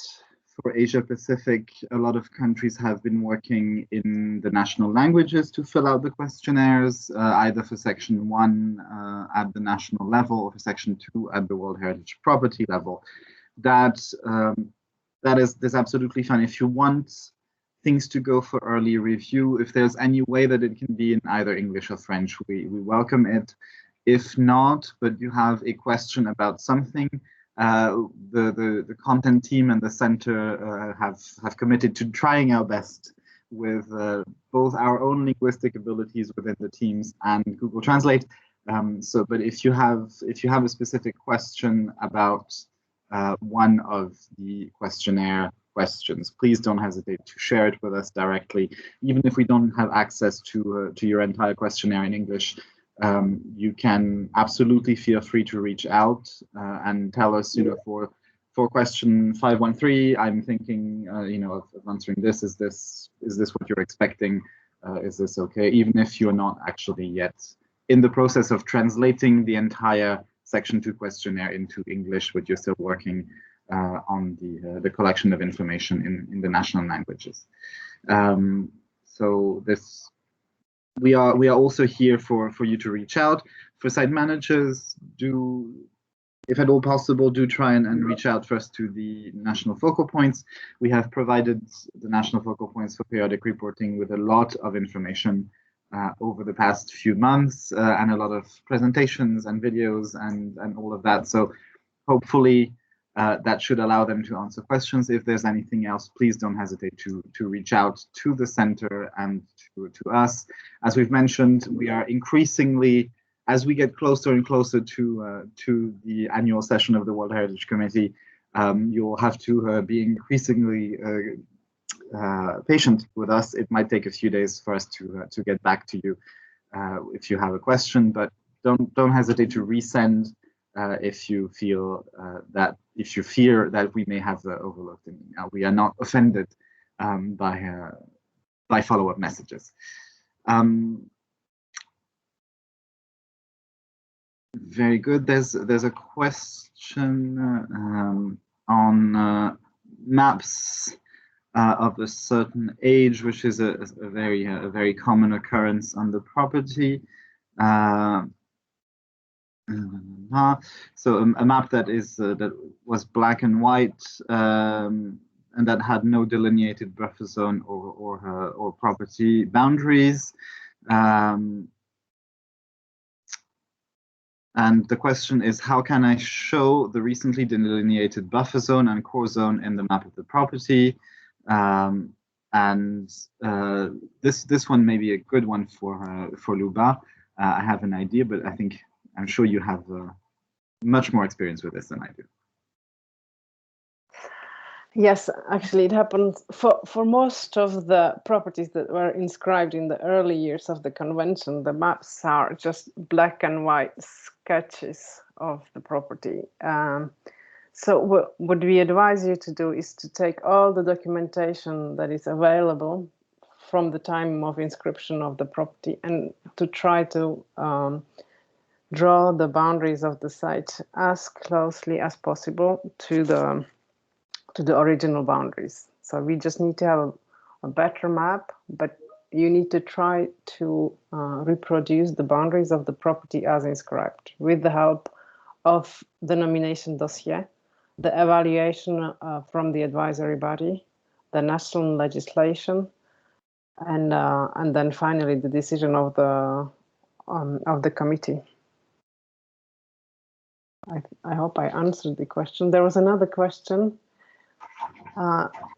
for Asia Pacific, a lot of countries have been working in the national languages to fill out the questionnaires, either for section 1 at the national level or for section 2 at the World Heritage Property level. That's absolutely fine. If you want things to go for early review, if there's any way that it can be in either English or French, we welcome it. If not, but you have a question about something, the content team and the center have committed to trying our best with both our own linguistic abilities within the teams and Google Translate. But if you have a specific question about one of the questionnaire questions, please don't hesitate to share it with us directly. Even if we don't have access to your entire questionnaire in English, you can absolutely feel free to reach out and tell us, for question 513, I'm thinking, of answering this. Is this what you're expecting? Is this okay? Even if you're not actually yet in the process of translating the entire section 2 questionnaire into English, but you're still working on the collection of information in the national languages. So this, we are also here for you to reach out. For site managers, do if at all possible, do try and reach out first to the national focal points. We have provided the national focal points for periodic reporting with a lot of information over the past few months and a lot of presentations and videos and all of that. So hopefully that should allow them to answer questions. If there's anything else, please don't hesitate to reach out to the center and to us. As we've mentioned, we are increasingly, as we get closer and closer to the annual session of the World Heritage Committee, you'll have to be increasingly patient with us. It might take a few days for us to get back to you if you have a question, but don't hesitate to resend if you feel if you fear that we may have overlooked an email. We are not offended by follow-up messages. Very good. There's a question on maps of a certain age, which is a very common occurrence on the property. So a map that was black and white and that had no delineated buffer zone or property boundaries. And the question is, how can I show the recently delineated buffer zone and core zone in the map of the property? This one may be a good one for Luba. I have an idea, but I'm sure you have much more experience with this than I do. Yes, actually, it happens for most of the properties that were inscribed in the early years of the convention. The maps are just black and white sketches of the property. So what we advise you to do is to take all the documentation that is available from the time of inscription of the property and to try to draw the boundaries of the site as closely as possible to the original boundaries. So we just need to have a better map, but you need to try to reproduce the boundaries of the property as inscribed with the help of the nomination dossier, the evaluation from the advisory body, the national legislation, and then finally the decision of the committee. I hope I answered the question. There was another question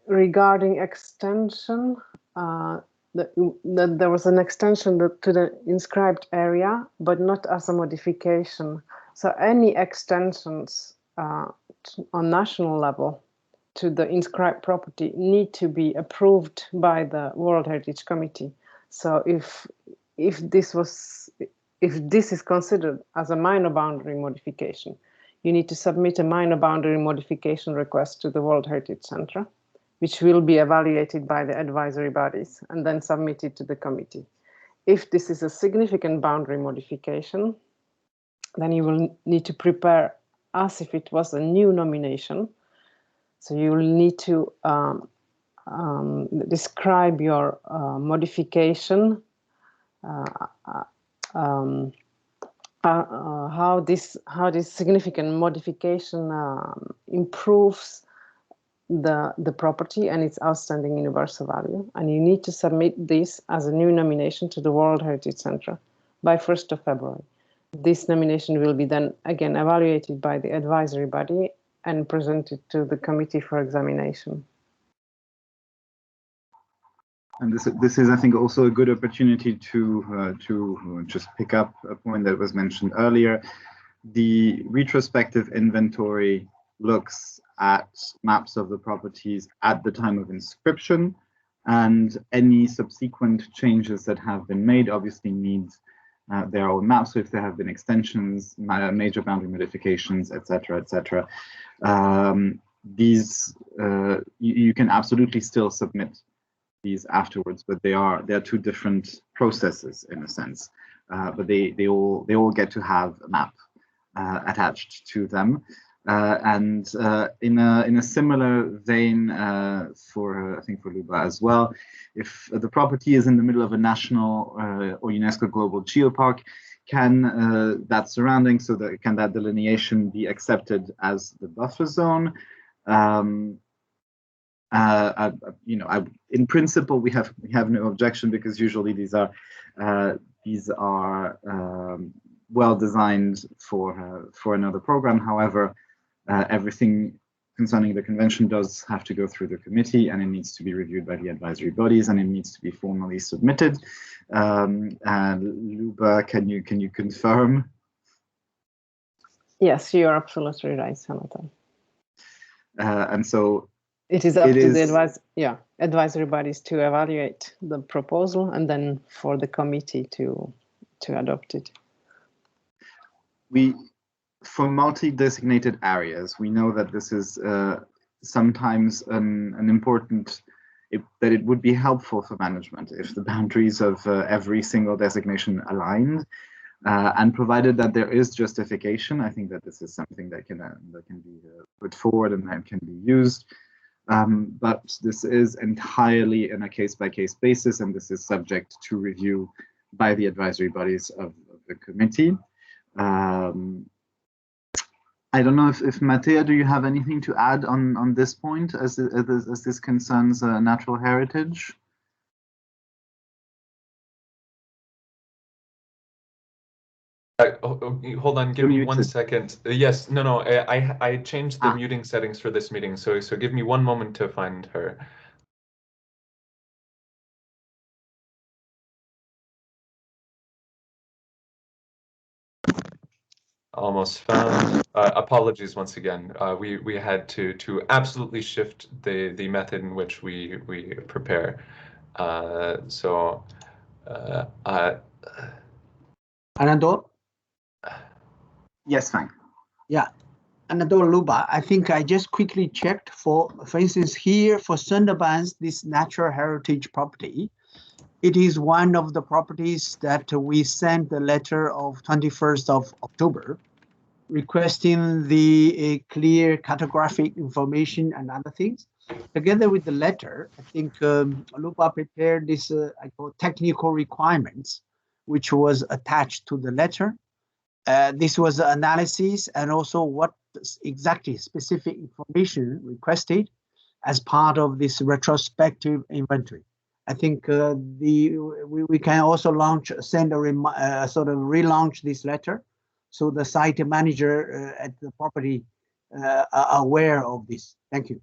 regarding extension. That there was an extension to the inscribed area, but not as a modification. So any extensions on national level to the inscribed property need to be approved by the World Heritage Committee. So if this is considered as a minor boundary modification, you need to submit a minor boundary modification request to the World Heritage Center, which will be evaluated by the advisory bodies and then submitted to the committee. If this is a significant boundary modification, then you will need to prepare as if it was a new nomination. So you will need to describe your modification, how this significant modification improves the property and its outstanding universal value, and you need to submit this as a new nomination to the World Heritage Center by 1st of February. This nomination will be then again evaluated by the advisory body and presented to the committee for examination. And this is, I think, also a good opportunity to just pick up a point that was mentioned earlier. The retrospective inventory looks at maps of the properties at the time of inscription, and any subsequent changes that have been made obviously need their own maps. So if there have been extensions, major boundary modifications, etc., etc., these you can absolutely still submit these afterwards, but they are two different processes in a sense. But they all get to have a map attached to them. And in a similar vein, I think for Luba as well, if the property is in the middle of a national or UNESCO global geopark, Can that surrounding, so that can that delineation be accepted as the buffer zone? In principle, we have no objection, because usually these are well designed for another program. However, everything concerning the convention does have to go through the committee, and it needs to be reviewed by the advisory bodies, and it needs to be formally submitted. And Luba, can you confirm? Yes, you are absolutely right, Jonathan. And so it is up to the advisory bodies to evaluate the proposal, and then for the committee to adopt it. For multi-designated areas, we know that this is sometimes an important, that it would be helpful for management if the boundaries of every single designation aligned, and provided that there is justification. I think that this is something that can be put forward and that can be used. But this is entirely in a case-by-case basis, and this is subject to review by the advisory bodies of the committee. I don't know if Mattea, do you have anything to add on this point as this concerns natural heritage? Hold on, give me 1 second. Yes, no, I changed the muting settings for this meeting, so give me 1 moment to find her. Almost found. Apologies once again. We had to absolutely shift the method in which we prepare. Anadol? Yes, fine. Yeah, Anadol, Luba, I think I just quickly checked for instance, here for Sundarbans, this natural heritage property, it is one of the properties that we sent the letter of 21st of October requesting the clear cartographic information and other things. Together with the letter, I think Luba prepared this I call technical requirements, which was attached to the letter. This was the analysis and also what exactly specific information requested as part of this retrospective inventory. I think we can also send a sort of relaunch this letter, so the site manager at the property are aware of this. Thank you.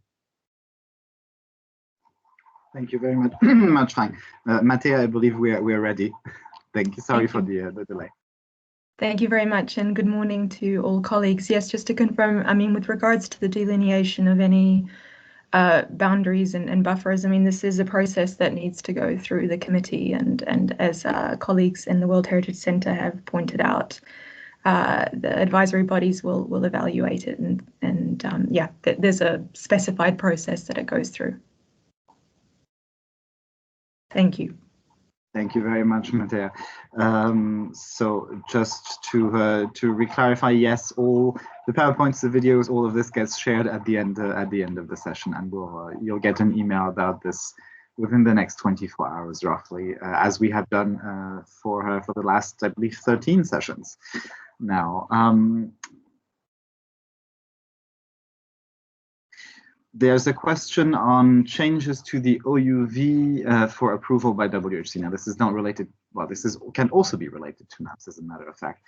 Thank you very much. Much fine. Mattea, I believe we are ready. Thank you. Sorry for the delay. Thank you very much, and good morning to all colleagues. Yes, just to confirm, I mean, with regards to the delineation of any boundaries and buffers, I mean, this is a process that needs to go through the committee, and as colleagues in the World Heritage Centre have pointed out, the advisory bodies will evaluate it, and yeah, there's a specified process that it goes through. Thank you. Thank you very much, Mattea. So just to re-clarify, yes, all the PowerPoints, the videos, all of this gets shared at the end of the session, and you'll get an email about this within the next 24 hours, roughly, as we have done for the last, I believe, 13 sessions now. There's a question on changes to the OUV for approval by WHC. Now, this is not related, well, this can also be related to maps, as a matter of fact.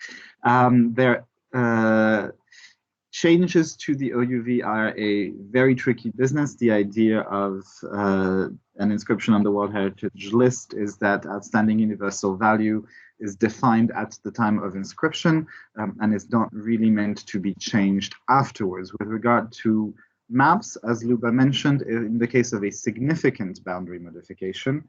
Changes to the OUV are a very tricky business. The idea of an inscription on the World Heritage List is that outstanding universal value is defined at the time of inscription and is not really meant to be changed afterwards. With regard to maps, as Luba mentioned, in the case of a significant boundary modification,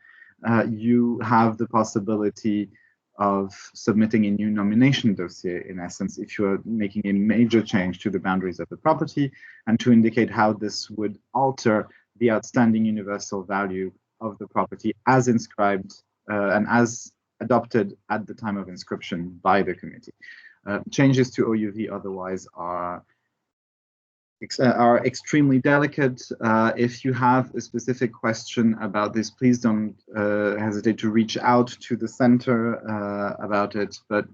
you have the possibility of submitting a new nomination dossier, in essence, if you are making a major change to the boundaries of the property, and to indicate how this would alter the outstanding universal value of the property as inscribed and as adopted at the time of inscription by the committee. Changes to OUV otherwise are are extremely delicate. If you have a specific question about this, please don't hesitate to reach out to the center about it. But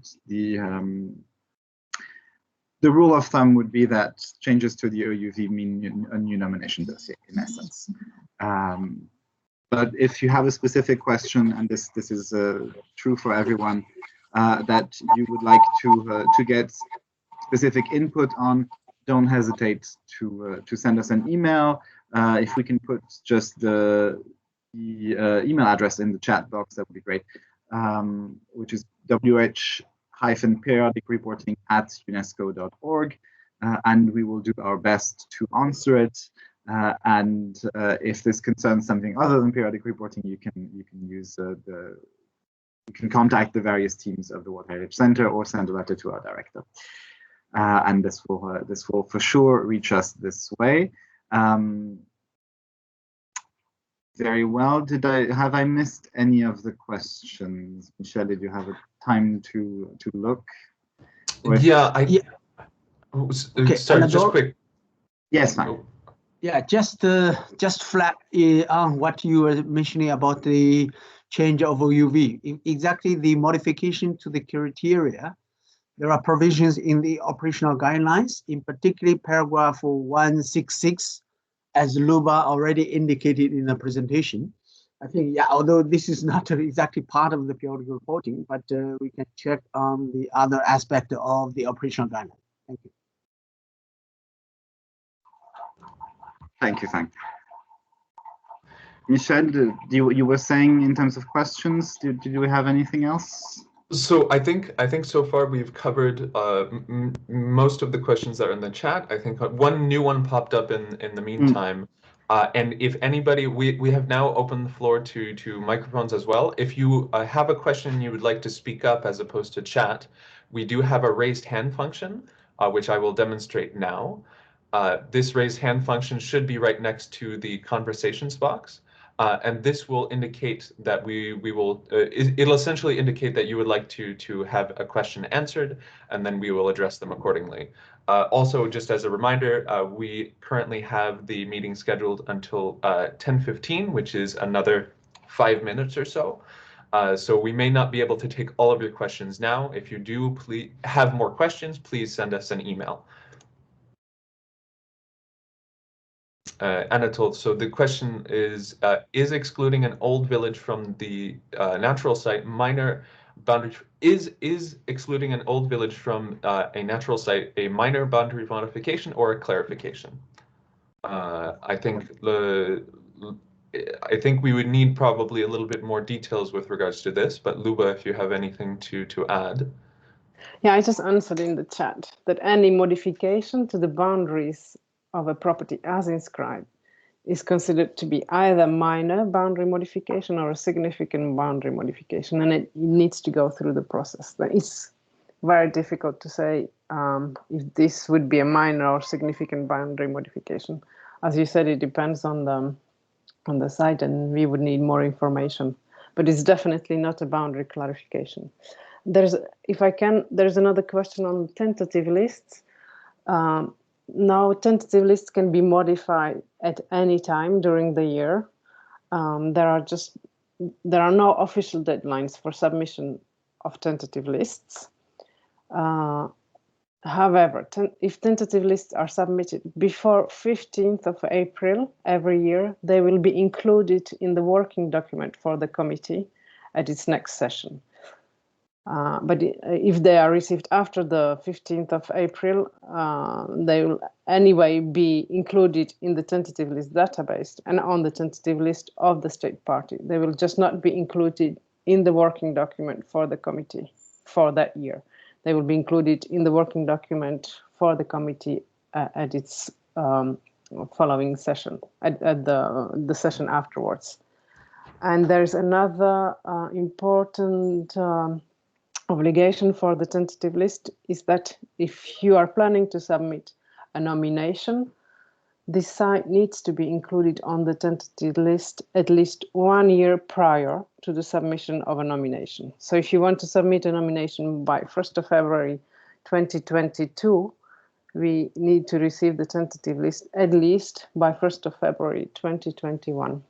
the rule of thumb would be that changes to the OUV mean a new nomination dossier, in essence. But if you have a specific question, and this is true for everyone, that you would like to get specific input on, don't hesitate to send us an email. If we can put just the email address in the chat box, that would be great, which is wh-periodicreporting@unesco.org, and we will do our best to answer it. And if this concerns something other than periodic reporting, you can use you can contact the various teams of the World Heritage Center or send a letter to our director. And this will for sure reach us this way. Very well. Have I missed any of the questions? Michelle, did you have a time to look? Yeah, Okay, sorry, just quick. Yes, fine. Yeah, just flat on what you were mentioning about the change of OUV. Exactly the modification to the criteria. There are provisions in the operational guidelines, in particular paragraph 166, as Luba already indicated in the presentation. I think, yeah, although this is not exactly part of the periodic reporting, but we can check on the other aspect of the operational guidelines. Thank you. Thank you, Frank. Michelle, you were saying in terms of questions, did we have anything else? So I think so far we've covered most of the questions that are in the chat. I think one new one popped up in the meantime. And if anybody, we have now opened the floor to microphones as well. If you have a question you would like to speak up as opposed to chat, we do have a raised hand function, which I will demonstrate now. This raised hand function should be right next to the conversations box. And this will indicate that it'll essentially indicate that you would like to have a question answered, and then we will address them accordingly. Also, just as a reminder, we currently have the meeting scheduled until 10:15, which is another 5 minutes or so. So we may not be able to take all of your questions now. If you do have more questions, please send us an email. Anatole, so the question is excluding an old village from the natural site minor boundary, is excluding an old village from a natural site a minor boundary modification or a clarification? I think we would need probably a little bit more details with regards to this, but Luba, if you have anything to add. Yeah, I just answered in the chat that any modification to the boundaries of a property as inscribed is considered to be either minor boundary modification or a significant boundary modification, and it needs to go through the process. It's very difficult to say if this would be a minor or significant boundary modification. As you said, it depends on the site, and we would need more information, but it's definitely not a boundary clarification. There's another question on tentative lists. Now, tentative lists can be modified at any time during the year. There are no official deadlines for submission of tentative lists. However, if tentative lists are submitted before 15th of April every year, they will be included in the working document for the committee at its next session. But if they are received after the 15th of April, they will anyway be included in the tentative list database and on the tentative list of the state party. They will just not be included in the working document for the committee for that year. They will be included in the working document for the committee at its following session, at the session afterwards. And there's another important obligation for the tentative list is that if you are planning to submit a nomination, this site needs to be included on the tentative list at least 1 year prior to the submission of a nomination. So if you want to submit a nomination by 1st of February 2022, we need to receive the tentative list at least by 1st of February 2021.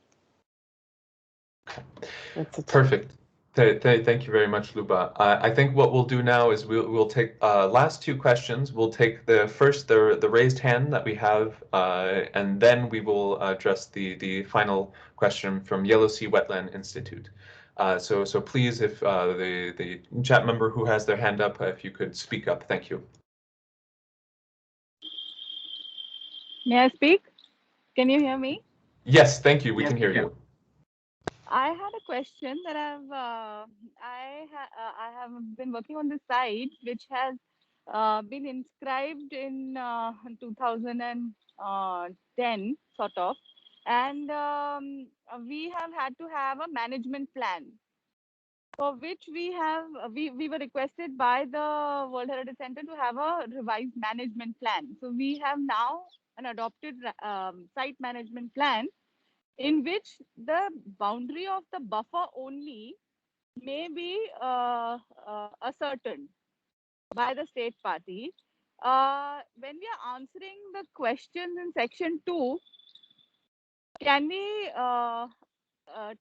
That's it. Perfect. Thank you very much, Luba. I think what we'll do now is we'll take last two questions. We'll take the first, the raised hand that we have, and then we will address the final question from Yellow Sea Wetland Institute. So please, if the chat member who has their hand up, if you could speak up, thank you. May I speak? Can you hear me? Yes, thank you. We can hear you. I had a question that I have been working on this site, which has been inscribed in 2010, sort of, and we have had to have a management plan, for which we were requested by the World Heritage Center to have a revised management plan. So we have now an adopted site management plan, in which the boundary of the buffer only may be ascertained by the state party. When we are answering the questions in section 2, can we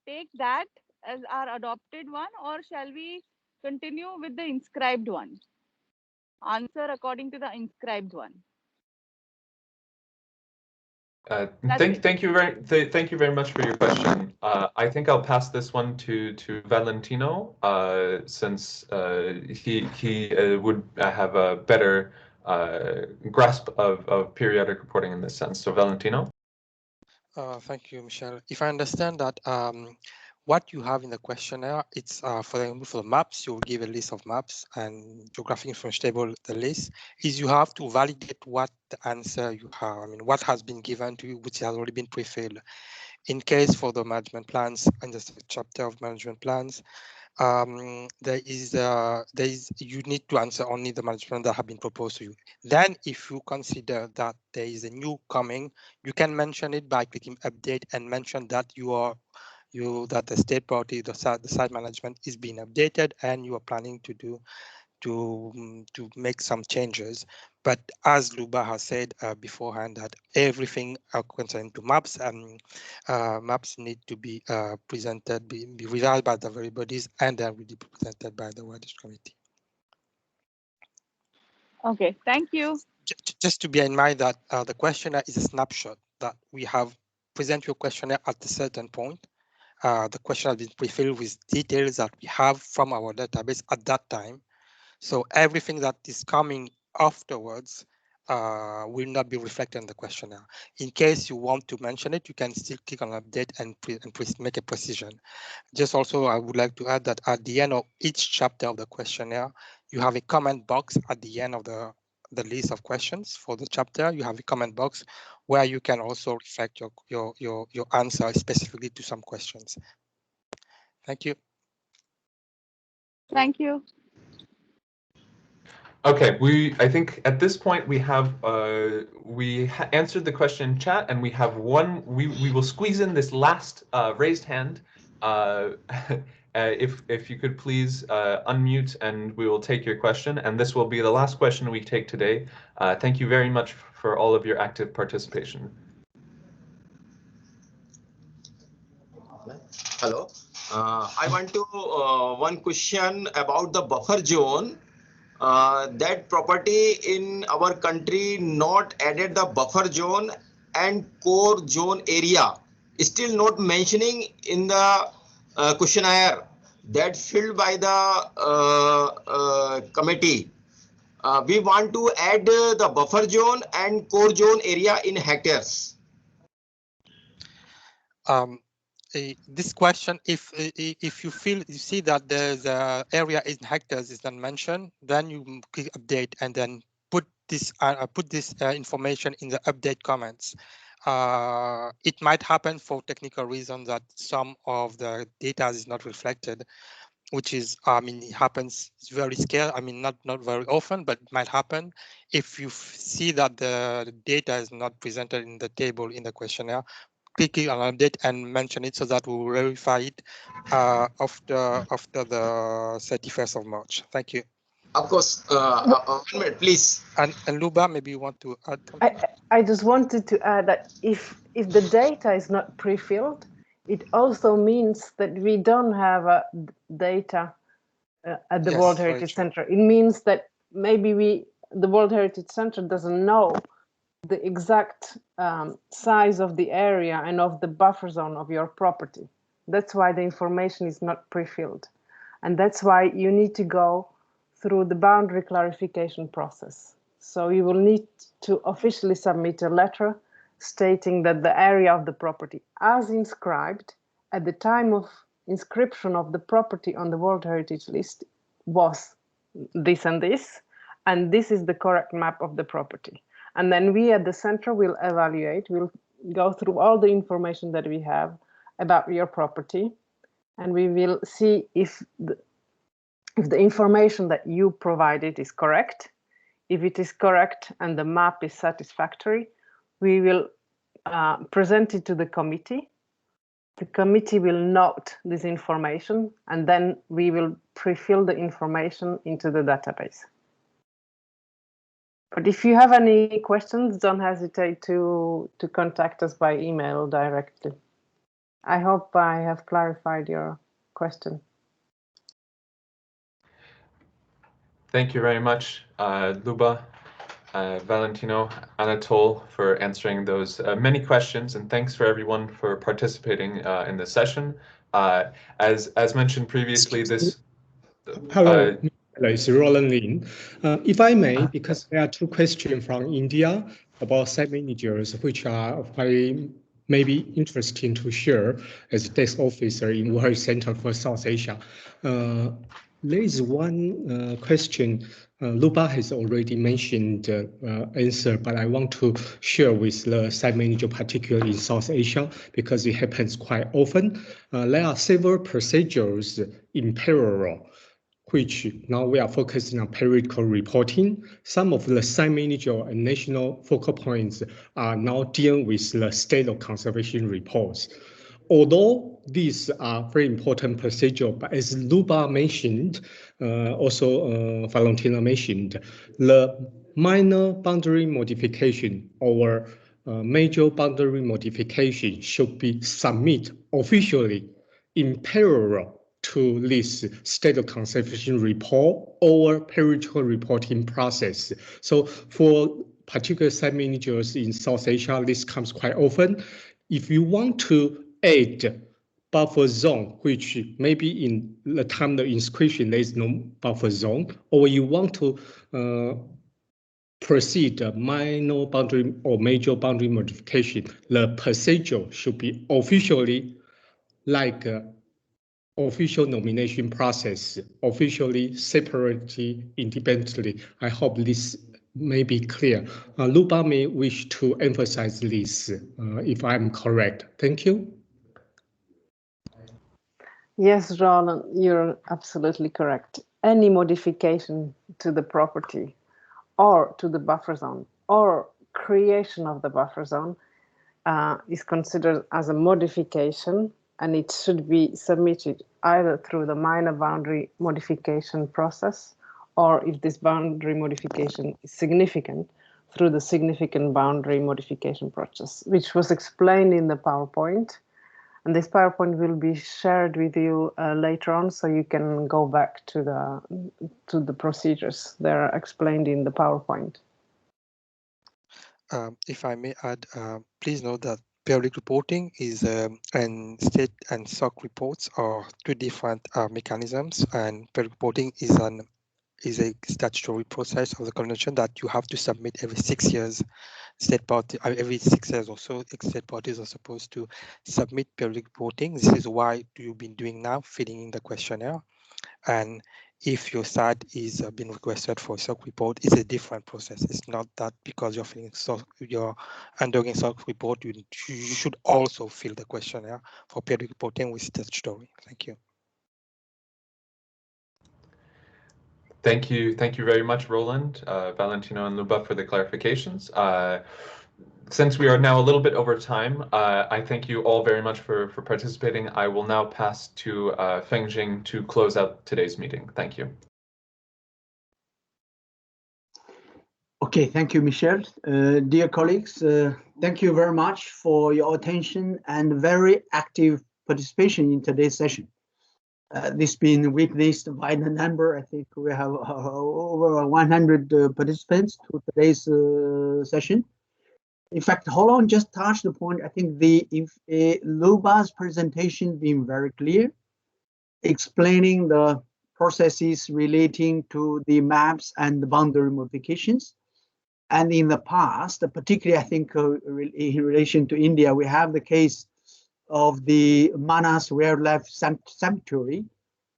take that as our adopted one, or shall we continue with the inscribed one? Answer according to the inscribed one. Thank you very much for your question. I think I'll pass this one to Valentino, since he would have a better grasp of periodic reporting in this sense. So Valentino. Thank you, Michelle. If I understand that, what you have in the questionnaire, it's for the maps, you will give a list of maps, and geographic information table, the list, is you have to validate what the answer you have, I mean, what has been given to you, which has already been pre-filled. In case for the management plans, in the chapter of management plans, there is you need to answer only the management that have been proposed to you. Then if you consider that there is a new coming, you can mention it by clicking update and mention that that the state party, the site management is being updated and you are planning to make some changes. But as Luba has said beforehand, that everything concerning to maps and maps need to be presented, be revised by the very bodies, and then will be presented by the Wildlife Committee. Okay, thank you. Just to bear in mind that the questionnaire is a snapshot, that we have present your questionnaire at a certain point. The question has been pre-filled with details that we have from our database at that time. So everything that is coming afterwards will not be reflected in the questionnaire. In case you want to mention it, you can still click on update and make a precision. Just also, I would like to add that at the end of each chapter of the questionnaire, you have a comment box at the end of the list of questions for the chapter. You have a comment box where you can also reflect your answer specifically to some questions. Thank you. Thank you. Okay, I think at this point we have answered the question in chat, and we have one. We will squeeze in this last raised hand. If you could please unmute, and we will take your question. And this will be the last question we take today. Thank you very much for all of your active participation. Hello. I want to one question about the buffer zone. That property in our country not added the buffer zone and core zone area, still not mentioning in the questionnaire that filled by the committee. We want to add the buffer zone and core zone area in hectares. This question, if you see that the area in hectares is not mentioned, then you click update and then put this information in the update comments. It might happen for technical reasons that some of the data is not reflected, which is, I mean, it happens, it's very scarce. I mean, not very often, but it might happen. If you see that the data is not presented in the table in the questionnaire, clicking on update and mention it so that we will verify it after the 31st of March. Thank you. Of course, 1 minute, please. And Luba, maybe you want to add something? I just wanted to add that if the data is not pre-filled, it also means that we don't have data at the Yes, World very Heritage true. Center. It means that maybe the World Heritage Center doesn't know the exact size of the area and of the buffer zone of your property. That's why the information is not pre-filled. And that's why you need to go through the boundary clarification process. So you will need to officially submit a letter stating that the area of the property as inscribed at the time of inscription of the property on the World Heritage List was this, and this is the correct map of the property. And then we at the center will evaluate, we'll go through all the information that we have about your property, and we will see if the information that you provided is correct. If it is correct and the map is satisfactory, we will present it to the committee. The committee will note this information, and then we will pre-fill the information into the database. But if you have any questions, don't hesitate to contact us by email directly. I hope I have clarified your question. Thank you very much, Luba, Valentino, Anatole, for answering those many questions, and thanks for everyone for participating in this session. As mentioned previously, this. Hello, it's Roland Lin. If I may, because there are two questions from India about site managers, which are very maybe interesting to share as a desk officer in World Center for South Asia. There is one question Luba has already mentioned answer, but I want to share with the site manager, particularly in South Asia, because it happens quite often. There are several procedures in parallel, which now we are focusing on periodical reporting. Some of the site manager and national focal points are now dealing with the state of conservation reports. Although these are very important procedures, but as Luba mentioned, also Valentina mentioned, the minor boundary modification or major boundary modification should be submitted officially in parallel to this state of conservation report or periodical reporting process. So for particular site managers in South Asia, this comes quite often. If you want to add buffer zone, which maybe in the time of inscription there is no buffer zone, or you want to proceed a minor boundary or major boundary modification, the procedure should be officially like official nomination process, officially, separately, independently. I hope this may be clear. Luba may wish to emphasize this, if I'm correct. Thank you. Yes, Roland, you're absolutely correct. Any modification to the property or to the buffer zone or creation of the buffer zone is considered as a modification, and it should be submitted either through the minor boundary modification process, or if this boundary modification is significant, through the significant boundary modification process, which was explained in the PowerPoint. And this PowerPoint will be shared with you later on, so you can go back to the procedures. They're explained in the PowerPoint. If I may add, please note that periodic reporting is and state and SOC reports are two different mechanisms, and periodic reporting is a statutory process of the convention that you have to submit every 6 years. Every 6 years or so, state parties are supposed to submit periodic reporting. This is why you've been doing now, filling in the questionnaire. And if your site is being requested for a SOC report, it's a different process. It's not that because you're undergoing SOC report, you should also fill the questionnaire for periodic reporting with statutory. Thank you. Thank you very much, Roland, Valentino, and Luba for the clarifications. Since we are now a little bit over time, I thank you all very much for participating. I will now pass to Fengjing to close out today's meeting. Thank you. Okay, thank you, Michelle. Dear colleagues, thank you very much for your attention and very active participation in today's session. This been witnessed by the number. I think we have over 100 participants to today's session. In fact, Holon just touched the point. I think Luba's presentation being very clear, explaining the processes relating to the maps and the boundary modifications. And in the past, particularly I think in relation to India, we have the case of the Manas Wildlife Sanctuary,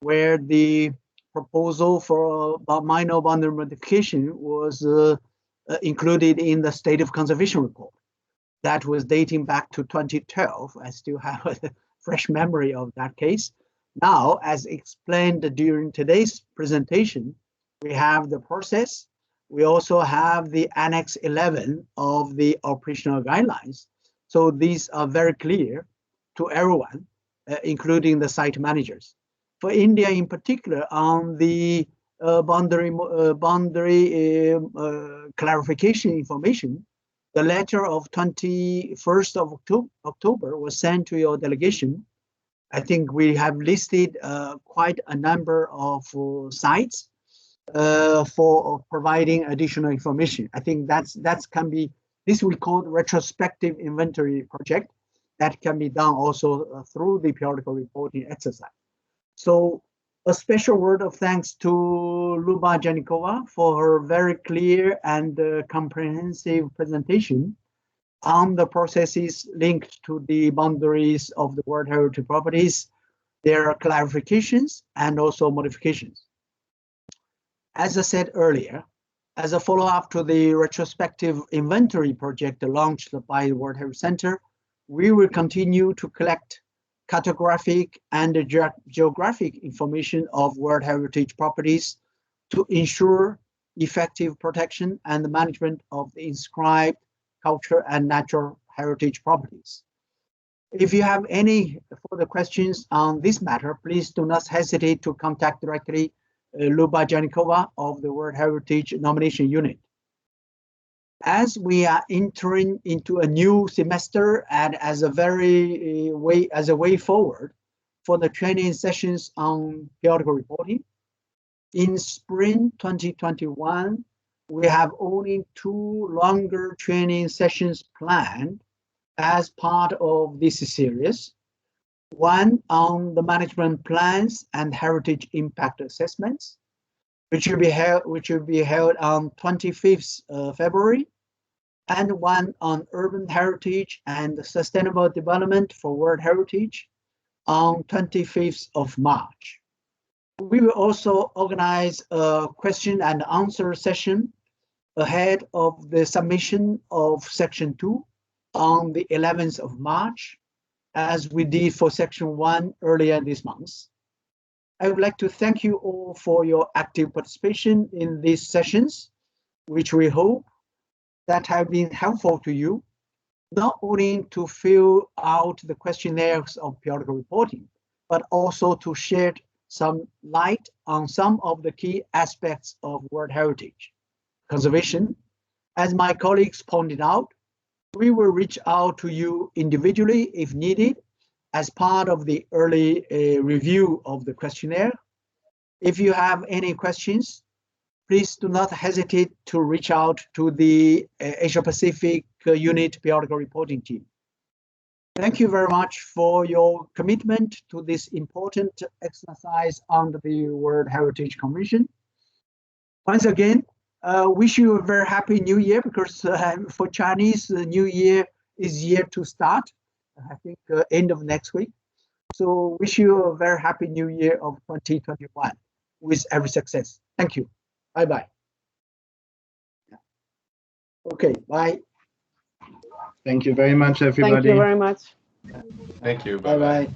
where the proposal for minor boundary modification was included in the State of Conservation report. That was dating back to 2012. I still have a fresh memory of that case. Now, as explained during today's presentation, we have the process. We also have the Annex 11 of the operational guidelines. So these are very clear to everyone, including the site managers. For India in particular, on the boundary clarification information, the letter of 21st of October was sent to your delegation. I think we have listed quite a number of sites for providing additional information. I think this we call retrospective inventory project that can be done also through the periodical reporting exercise. So a special word of thanks to Luba Janikova for her very clear and comprehensive presentation on the processes linked to the boundaries of the World Heritage properties, their clarifications and also modifications. As I said earlier, as a follow-up to the retrospective inventory project launched by the World Heritage Center, we will continue to collect cartographic and geographic information of World Heritage properties to ensure effective protection and the management of the inscribed cultural and natural heritage properties. If you have any further questions on this matter, please do not hesitate to contact directly Luba Janikova of the World Heritage Nomination Unit. As we are entering into a new semester and as a way forward for the training sessions on periodical reporting, in spring 2021, we have only 2 longer training sessions planned as part of this series. One on the management plans and heritage impact assessments, which will be held on 25th February, and one on urban heritage and sustainable development for World Heritage on 25th of March. We will also organize a question and answer session ahead of the submission of Section 2 on the 11th of March, as we did for Section 1 earlier this month. I would like to thank you all for your active participation in these sessions, which we hope that have been helpful to you, not only to fill out the questionnaires of periodical reporting, but also to shed some light on some of the key aspects of World Heritage conservation. As my colleagues pointed out, we will reach out to you individually if needed as part of the early review of the questionnaire. If you have any questions, please do not hesitate to reach out to the Asia Pacific Unit Periodical Reporting team. Thank you very much for your commitment to this important exercise under the World Heritage Convention. Once again, wish you a very happy New Year, because for Chinese, the New Year is yet to start, I think end of next week. So wish you a very happy New Year of 2021 with every success. Thank you. Bye-bye. Okay, bye. Thank you very much, everybody. Thank you very much. Thank you. Bye-bye.